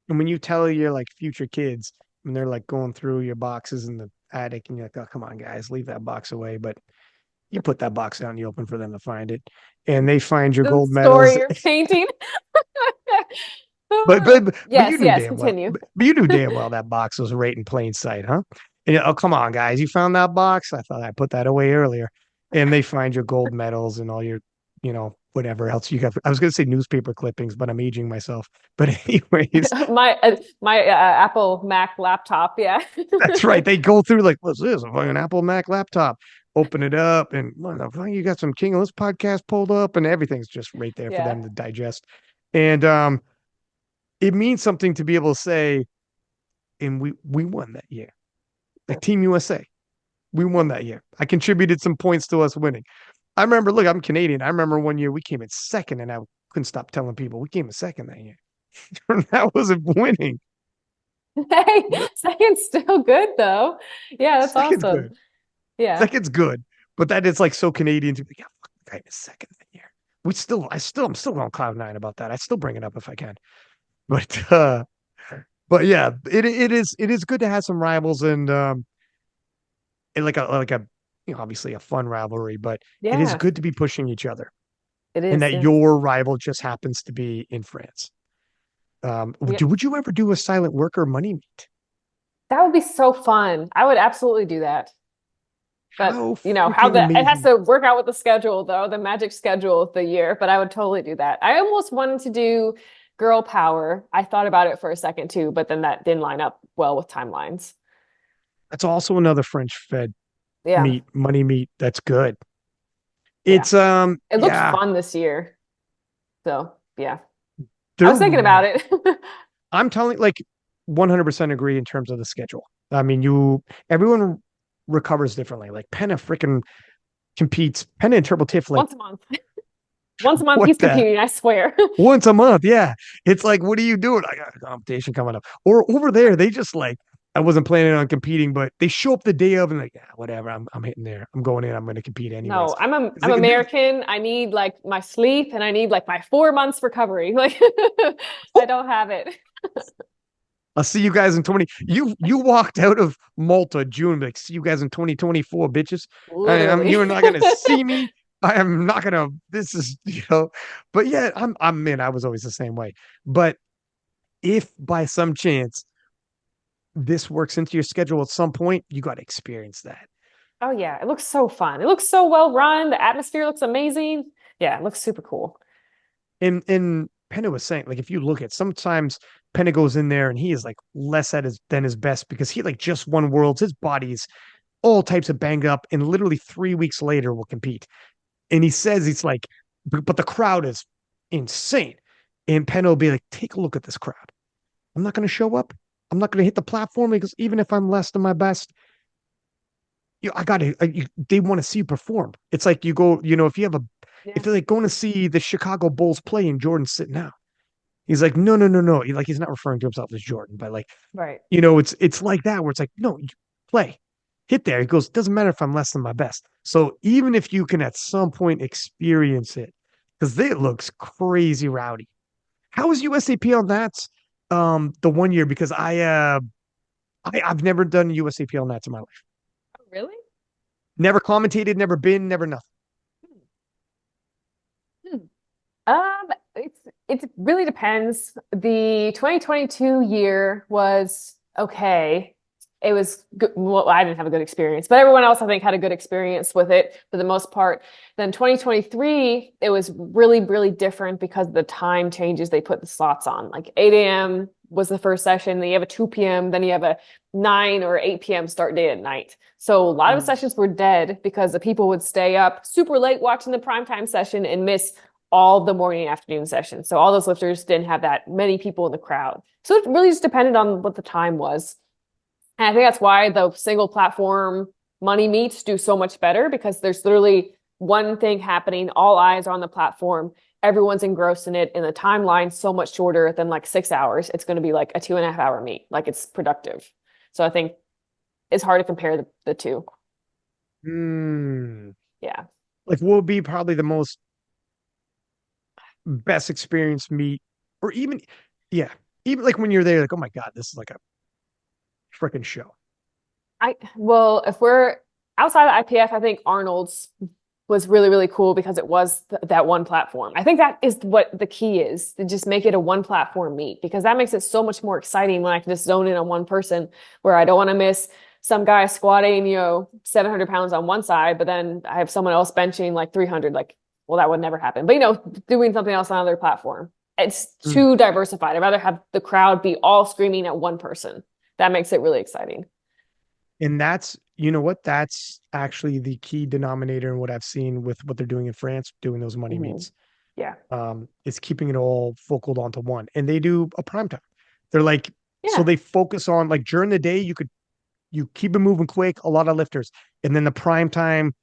And when you tell your like future kids when they're like going through your boxes in the attic, and you're like, "Oh, come on, guys, leave that box away," but you put that box out in the open for them to find it, and they find your The gold story medals. you're painting. But you Yes, knew yes, damn well, continue. but you knew damn well that box was right in plain sight, huh? And oh, come on, guys, you found that box? I thought I put that away earlier. And they find your gold medals and all your, whatever else you got. I was going to say newspaper clippings, but I'm aging myself. But anyways, My Apple Mac laptop, yeah. that's right. They go through like, what's this? A fucking Apple Mac laptop. Open it up, and what the fuck, you got some King of this podcast pulled up, and everything's just right there for Yeah. them to digest. And it means something to be able to say, and we won that year. Like Team USA, we won that year. I contributed some points to us winning. I remember, look, I'm Canadian. I remember one year we came in second, and I couldn't stop telling people we came in second that year. That wasn't winning. Hey, second's still good though. Yeah, that's Second's awesome. good. Yeah. Second's good, but that is like so Canadian to be. Yeah, fuck, the guy in second that year. I'm still on cloud nine about that. I still bring it up if I can. But yeah, it is good to have some rivals and like a obviously a fun rivalry, but it is Yeah, good to be pushing each other, it and is. that Yeah. your rival just happens to be in France. Yeah. Would you ever do a silent worker money meet? That would be so fun. I would absolutely do that. But, How how freaking it has amazing! to work out with the schedule though, the magic schedule of the year, but I would totally do that. I almost wanted to do girl power. I thought about it for a second too, but then that didn't line up well with timelines. That's also another French Fed Yeah. meet, money meet. That's good. Yeah. It's It looked yeah, fun this year. So, yeah. I was they're thinking about it. I'm telling like 100% agree in terms of the schedule. I mean, everyone recovers differently. Like Penna freaking competes. Penna and Turbo Tiff, like Once a month. Once a month what he's the competing, I swear. once a month. Yeah. It's like, what are you doing? I got a competition coming up. Or over there, they just like, I wasn't planning on competing, but they show up the day of and like, yeah, whatever. I'm hitting there. I'm going in. I'm going to compete anyways. No, I'm a, It's I'm like, dude, American. I need like my sleep and I need like my 4 months recovery. Like I don't have it. I'll see you guys in 20. You walked out of Malta June, like, see you guys in 2024, bitches. Literally. You're not gonna see me. I am not gonna. This is, but yeah, I'm in. I was always the same way. But if by some chance this works into your schedule at some point, you got to experience that. Oh yeah, it looks so fun. It looks so well run. The atmosphere looks amazing. Yeah, it looks super cool. And Penna was saying, like, if you look at sometimes Penna goes in there and he is like less at his than his best because he like just won worlds. His body's all types of banged up, and literally 3 weeks later will compete. And he says he's like, but the crowd is insane. And Penna will be like, take a look at this crowd. I'm not going to show up. I'm not going to hit the platform because even if I'm less than my best, I got to. They want to see you perform. It's like you go, if you have a, Yeah. if you're like going to see the Chicago Bulls play and Jordan's sitting out, he's like, no, no, no, no. He's not referring to himself as Jordan, but like, Right. it's like that where it's like, no, you play, hit there. He goes, doesn't matter if I'm less than my best. So even if you can at some point experience it, because it looks crazy rowdy. How was USAP on that? The 1 year because I've never done USAP on that in my life. Oh, really? Never commentated, never been, never nothing. Hmm. It really depends. The 2022 year was okay. It was good. Well, I didn't have a good experience, but everyone else I think had a good experience with it for the most part. Then 2023, it was really, really different because of the time changes they put the slots on. Like 8 a.m. was the first session, then you have a 2 p.m., then you have a 9 or 8 p.m. start date at night. So a lot of the Mm. sessions were dead because the people would stay up super late watching the primetime session and miss all the morning and afternoon sessions. So all those lifters didn't have that many people in the crowd. So it really just depended on what the time was. And I think that's why the single platform money meets do so much better because there's literally one thing happening, all eyes are on the platform, everyone's engrossed in it, and the timeline's so much shorter than like 6 hours. It's going to be like a 2.5 hour meet. Like it's productive. So I think it's hard to compare the two. Mm. Yeah. Like, what would be probably the most best experience meet, or even, yeah, even like when you're there, like, oh my God, this is like a freaking show. Well, if we're outside of IPF, I think Arnold's was really, really cool because it was that one platform. I think that is what the key is to just make it a one platform meet because that makes it so much more exciting when I can just zone in on one person where I don't want to miss some guy squatting, 700 pounds on one side, but then I have someone else benching like 300. Like, well, that would never happen. But, doing something else on another platform. It's Mm. too diversified. I'd rather have the crowd be all screaming at one person. That makes it really exciting. And that's, you know what? That's actually the key denominator in what I've seen with what they're doing in France, doing those money Mhm. meets. Yeah. Is keeping it all focal onto one. And they do a prime time. They're like, so Yeah. they focus on like during the day, you keep it moving quick, a lot of lifters. And then the prime time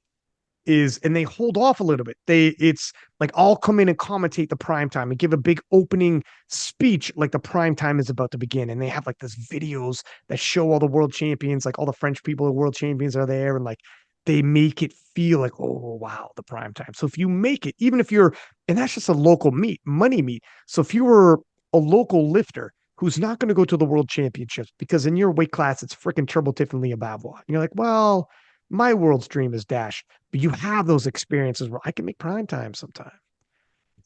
and they hold off a little bit. It's like I'll come in and commentate the prime time and give a big opening speech like the prime time is about to begin. And they have like this videos that show all the world champions, like all the French people, the world champions are there, and like they make it feel like, oh wow, the prime time. So if you make it, even if you're, and that's just a local meet, money meet. So if you were a local lifter who's not going to go to the world championships because in your weight class it's freaking Turbo Tiffany Abavois, and you're like, well, my world's dream is Dash, but you have those experiences where I can make prime time sometime.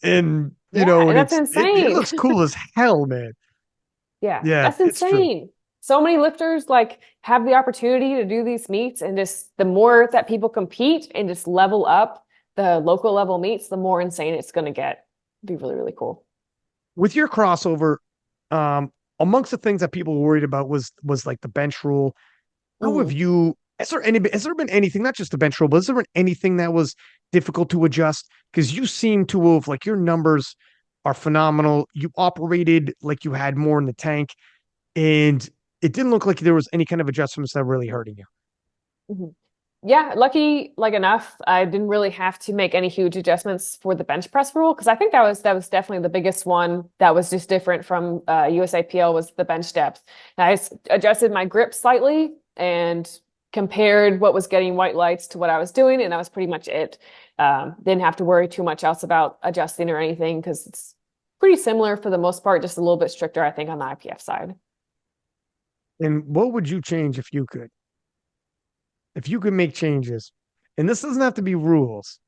And Yeah, and that's it insane. looks cool as hell, man. Yeah, Yeah, that's it's true. insane. So many lifters like have the opportunity to do these meets and just the more that people compete and just level up the local level meets, the more insane it's going to get. It'd be really, really cool. With your crossover, um, amongst the things that people were worried about was like the bench rule. How have Mm. you has there been anything, not just the bench rule, but has there been anything that was difficult to adjust? Because you seem to have like your numbers are phenomenal. You operated like you had more in the tank, and it didn't look like there was any kind of adjustments that were really hurting you. Mhm. Yeah, lucky like enough. I didn't really have to make any huge adjustments for the bench press rule because I think that was definitely the biggest one that was just different from USAPL was the bench depth. And adjusted my grip slightly and compared what was getting white lights to what I was doing, and that was pretty much it. Didn't have to worry too much else about adjusting or anything because it's pretty similar for the most part, just a little bit stricter, I think, on the IPF side. And what would you change if you could? If you could make changes, and this doesn't have to be rules,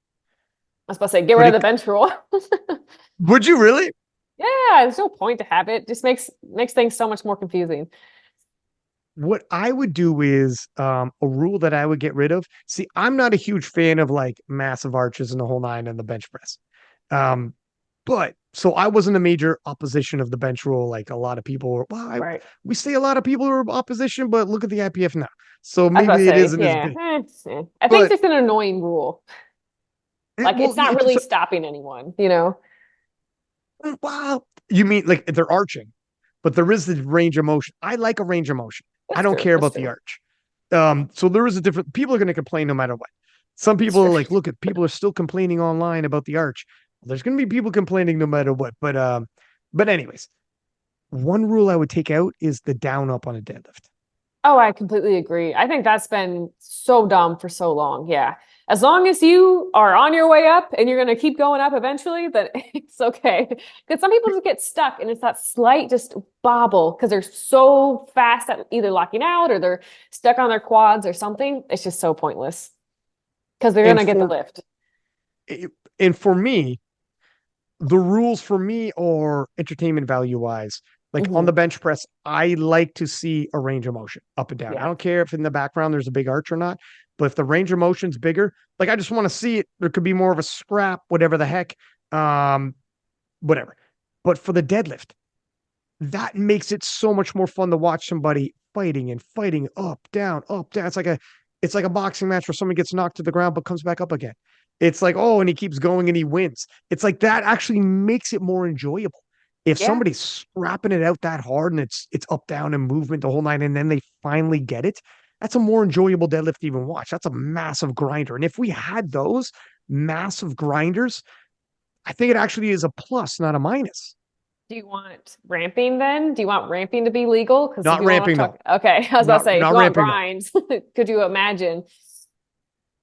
I was about to say, get but rid of the bench rule. would you really? Yeah, there's no point to have it. Just makes things so much more confusing. what I would do is a rule that I would get rid of. See, I'm not a huge fan of like massive arches and the whole nine and the bench press. Um, but so I wasn't a major opposition of the bench rule. Like a lot of people were, well, Right. we say a lot of people are opposition, but look at the IPF now. So I was about to maybe it say, isn't as yeah. big. I think it's But just an annoying rule. Like well, it's yeah, not really stopping anyone, you know? well, you mean like they're arching, but there is the range of motion. I like a range of motion. I That's don't true. care That's about the true. arch. So there is a different. People are going to complain no matter what. Some That's people true. are like, look at people are still complaining online about the arch. There's going to be people complaining no matter what. But anyways, one rule I would take out is the down up on a deadlift. Oh, I completely agree. I think that's been so dumb for so long. Yeah. As long as you are on your way up and you're going to keep going up eventually, then it's okay. Because some people just get stuck and it's that slight just bobble because they're so fast at either locking out or they're stuck on their quads or something. It's just so pointless because they're going And to get the for lift. and for me, the rules for me are entertainment value wise. Like on Hmm. the bench press, I like to see a range of motion up and down. I Yeah. don't care if in the background there's a big arch or not, but if the range of motion's bigger, like I just want to see it. There could be more of a scrap, whatever the heck, um, whatever. But for the deadlift, that makes it so much more fun to watch somebody fighting and fighting up, down, up, down. It's like a boxing match where someone gets knocked to the ground but comes back up again. It's like, oh, and he keeps going and he wins. It's like that actually makes it more enjoyable. If Yeah. somebody's scrapping it out that hard and it's up, down, and movement the whole night, and then they finally get it, that's a more enjoyable deadlift to even watch. That's a massive grinder. And if we had those massive grinders, I think it actually is a plus, not a minus. Do you want ramping then? Do you want ramping to be legal? Because if Not you want ramping, to talk, no. okay, I was about to say, if Not you want ramping, no. grinds, could you imagine?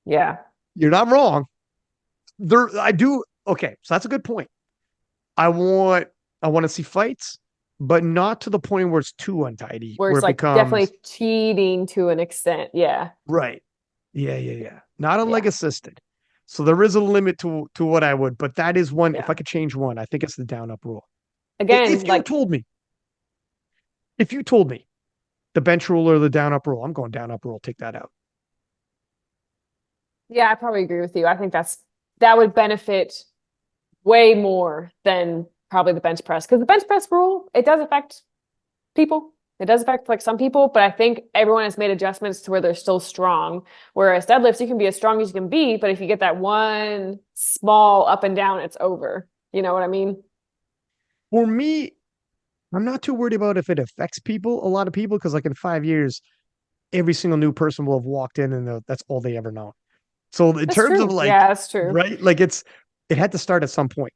Yeah. You're not wrong. I do. Okay, so that's a good point. I want I want to see fights, but not to the point where it's too untidy, Where where it's it like becomes definitely cheating to an extent. Yeah. right. Yeah. Not a leg Yeah. assisted. So there is a limit to what I would, but that is one. If Yeah. I could change one, I think it's the down up rule. Again, If you like, told me, if you told me the bench rule or the down up rule, I'm going down up rule. Take that out. yeah, I probably agree with you. I think that would benefit way more than probably the bench press. Because the bench press rule, it does affect people. It does affect like some people, but I think everyone has made adjustments to where they're still strong. Whereas deadlifts, you can be as strong as you can be, but if you get that one small up and down, it's over. You know what I mean? For me, I'm not too worried about if it affects people, a lot of people, because like in 5 years, every single new person will have walked in and that's all they ever know. So in That's terms of true. like, Yeah, that's true. right, like it had to start at some point.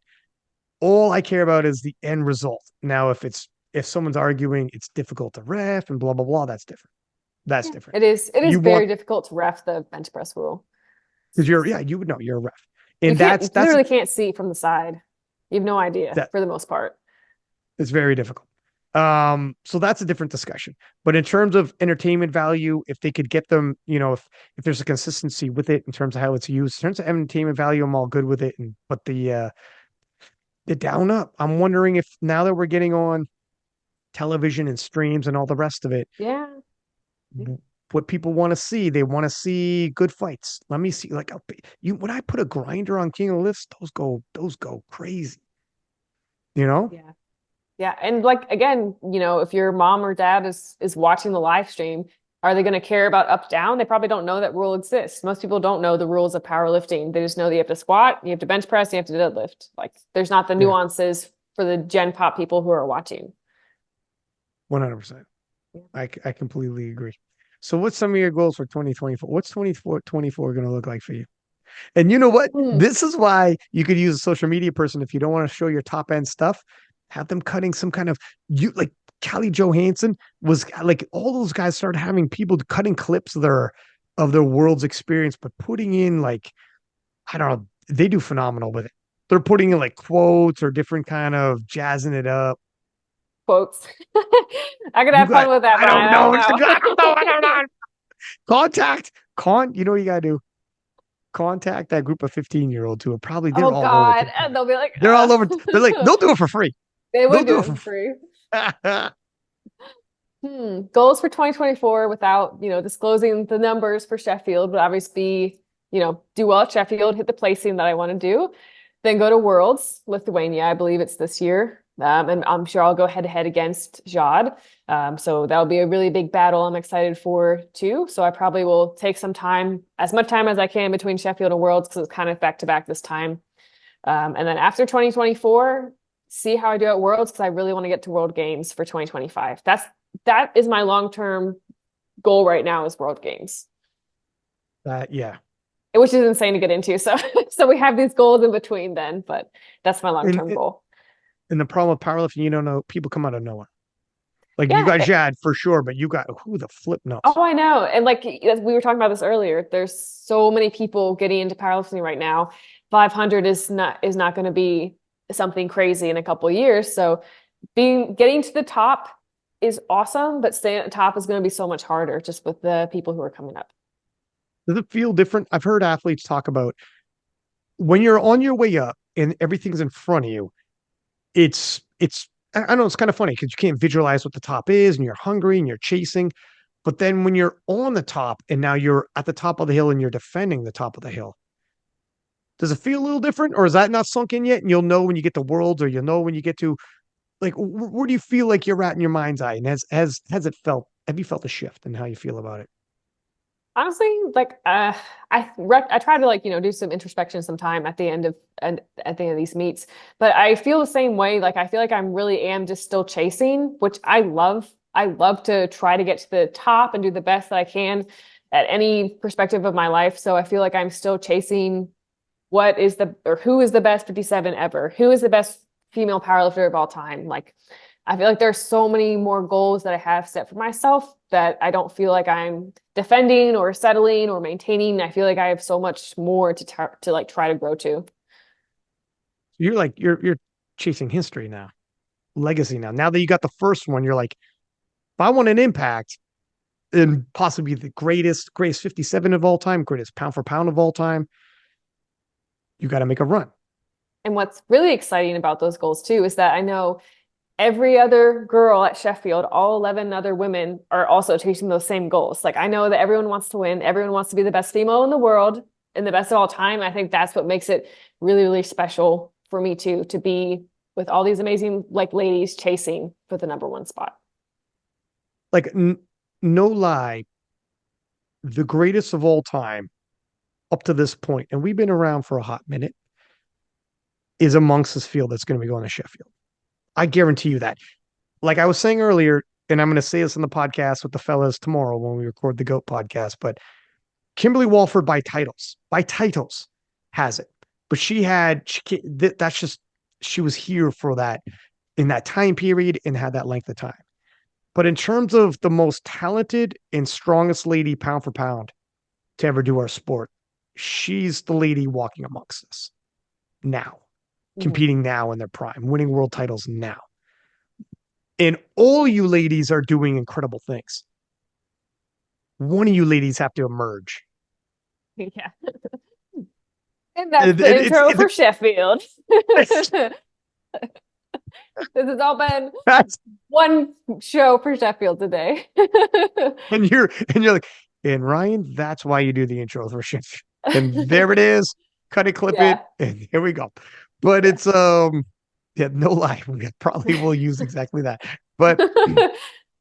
All I care about is the end result. Now, if someone's arguing it's difficult to ref and blah blah blah, that's different. That's Yeah. different. It is You want very difficult to ref the bench press rule. because you would know you're a ref, You and can't, you that's literally can't see from the side. You have no idea that for the most part. it's very difficult. So that's a different discussion. But in terms of entertainment value, if they could get them, if there's a consistency with it in terms of how it's used, in terms of entertainment value, I'm all good with it. And but the down up, I'm wondering if now that we're getting on television and streams and all the rest of it, Yeah. what people want to see, they want to see good fights. Let me see, like you when I put a grinder on King of the Lifts, those go crazy, you know? Yeah. Yeah. And like again, if your mom or dad is watching the live stream, are they going to care about up down? They probably don't know that rule exists. Most people don't know the rules of powerlifting. They just know that you have to squat, you have to bench press, you have to deadlift. Like there's not the Yeah, nuances for the Gen Pop people who are watching. 100%. Yeah. I completely agree. So what's some of your goals for 2024? What's 24 going to look like for you? And you know what? Hmm. This is why you could use a social media person if you don't want to show your top end stuff. Have them cutting some kind of you like Callie Johansson was like all those guys started having people cutting clips of their world's experience, but putting in like I don't know, they do phenomenal with it. They're putting in like quotes or different kind of jazzing it up. Quotes. I could You have fun got with that, I but don't I don't know. know. I don't know. Contact you know what you gotta do? Contact that group of 15-year-olds who are probably they're Oh all over God. TikTok. And they'll be like, They're all over. They're like, they'll do it for free. they They'll would do do it it for for free. free. Goals for 2024 without, disclosing the numbers for Sheffield, but obviously be, do well at Sheffield, hit the placing that I want to do, then go to Worlds, Lithuania, I believe it's this year. And I'm sure I'll go head to head against Jade. So that'll be a really big battle I'm excited for too. So I probably will take some time, as much time as I can between Sheffield and Worlds, because it's kind of back to back this time. And then after 2024, see how I do at Worlds, because I really want to get to World Games for 2025. That is my long-term goal right now, is World Games. Yeah. Which is insane to get into. So so we have these goals in between then, but that's my And, long-term goal. and the problem with powerlifting, you don't know, people come out of nowhere. Like you Yeah. got Jad for sure, but you got who the flip knows? Oh, I know. And like as we were talking about this earlier, there's so many people getting into powerlifting right now. 500 is not going to be something crazy in a couple of years. So getting to the top is awesome, but staying at the top is going to be so much harder just with the people who are coming up. Does it feel different? I've heard athletes talk about when you're on your way up and everything's in front of you, it's I know it's kind of funny because you can't visualize what the top is and you're hungry and you're chasing. But then when you're on the top and now you're at the top of the hill and you're defending the top of the hill, does it feel a little different or is that not sunk in yet? And you'll know when you get to worlds or you'll know when you get to like where do you feel like you're at in your mind's eye? And has it felt have you felt a shift in how you feel about it? Honestly, like I try to like do some introspection sometime at the end of these meets, but I feel the same way. Like I feel like I'm really am just still chasing, which I love. I love to try to get to the top and do the best that I can at any perspective of my life. So I feel like I'm still chasing who is the best 57 ever? Who is the best female powerlifter of all time? Like I feel like there's so many more goals that I have set for myself that I don't feel like I'm defending or settling or maintaining. I feel like I have so much more to like try to grow to. You're like you're chasing history now, legacy now. Now that you got the first one, you're like, if I want an impact and possibly the greatest 57 of all time, greatest pound for pound of all time, you got to make a run. And what's really exciting about those goals too is that I know every other girl at Sheffield, all 11 other women are also chasing those same goals. Like I know that everyone wants to win, everyone wants to be the best female in the world and the best of all time. I think that's what makes it really, really special for me too, to be with all these amazing like ladies chasing for the number one spot. Like, no lie, the greatest of all time up to this point, and we've been around for a hot minute, is amongst this field that's going to be going to Sheffield. I guarantee you that. Like I was saying earlier, and I'm going to say this on the podcast with the fellas tomorrow when we record the GOAT podcast, but Kimberly Walford by titles has it. But that's just, she was here for that in that time period and had that length of time. But in terms of the most talented and strongest lady pound for pound to ever do our sport, she's the lady walking amongst us now, Mhm. competing now in their prime, winning world titles now. And all you ladies are doing incredible things. One of you ladies have to emerge. Yeah. And that's It, the it, it's intro it's for Sheffield. This has all been that's one show for Sheffield today. and you're like, and Ryan, that's why you do the intro for shit. And there it is. Cut it, clip it, Yeah. and here we go. But Yeah. it's yeah, no lie. We probably will use exactly that. But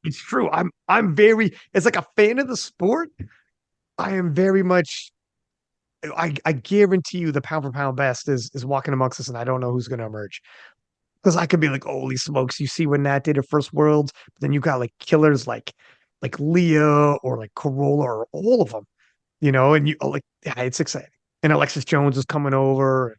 it's true. I'm very as like a fan of the sport. I am very much I guarantee you the pound for pound best is walking amongst us, and I don't know who's gonna emerge. Because I could be like, holy smokes, you see when Nat did her first worlds, but then you got like killers like Leah or like Corolla or all of them, and you like yeah, it's exciting. And Alexis Jones is coming over.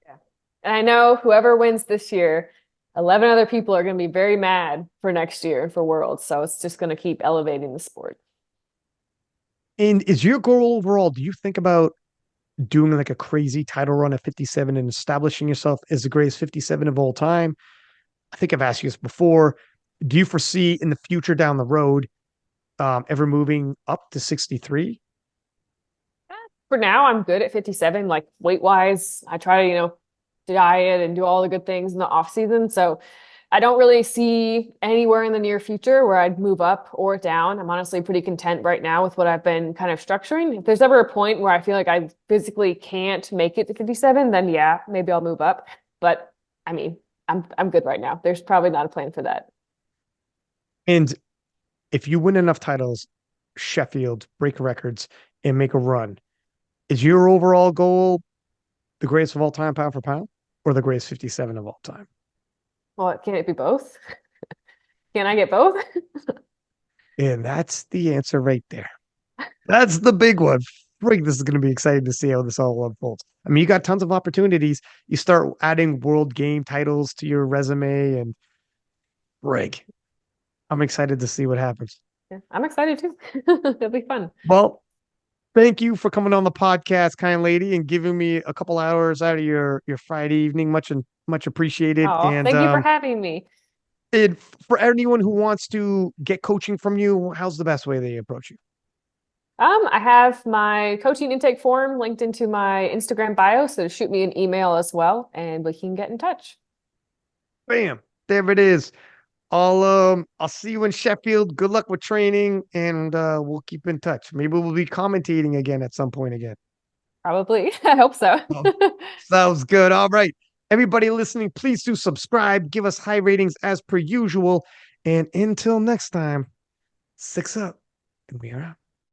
Yeah. And I know whoever wins this year, 11 other people are going to be very mad for next year for Worlds. So it's just going to keep elevating the sport. And is your goal overall, do you think about doing like a crazy title run at 57 and establishing yourself as the greatest 57 of all time? I think I've asked you this before. Do you foresee in the future down the road ever moving up to 63? For now, I'm good at 57, like weight wise. I try to, diet and do all the good things in the off season. So I don't really see anywhere in the near future where I'd move up or down. I'm honestly pretty content right now with what I've been kind of structuring. If there's ever a point where I feel like I physically can't make it to 57, then yeah, maybe I'll move up. But I mean, I'm good right now. There's probably not a plan for that. And if you win enough titles, Sheffield, break records, and make a run, is your overall goal the greatest of all time, pound for pound, or the greatest 57 of all time? Well, can it be both? Can I get both? And that's the answer right there. That's the big one. Frig, this is going to be exciting to see how this all unfolds. I mean, you got tons of opportunities. You start adding world game titles to your resume, and frig, I'm excited to see what happens. Yeah, I'm excited too. It'll be fun. Well, thank you for coming on the podcast, kind lady, and giving me a couple hours out of your Friday evening. Much appreciated. Oh, thank you for having me. And for anyone who wants to get coaching from you, how's the best way they approach you? I have my coaching intake form linked into my Instagram bio, so shoot me an email as well, and we can get in touch. Bam, there it is. I'll see you in Sheffield. Good luck with training, and we'll keep in touch. Maybe we'll be commentating again at some point again. Probably. I hope so. Oh, sounds good. All right. Everybody listening, please do subscribe, give us high ratings as per usual. And until next time, six up, and we are out.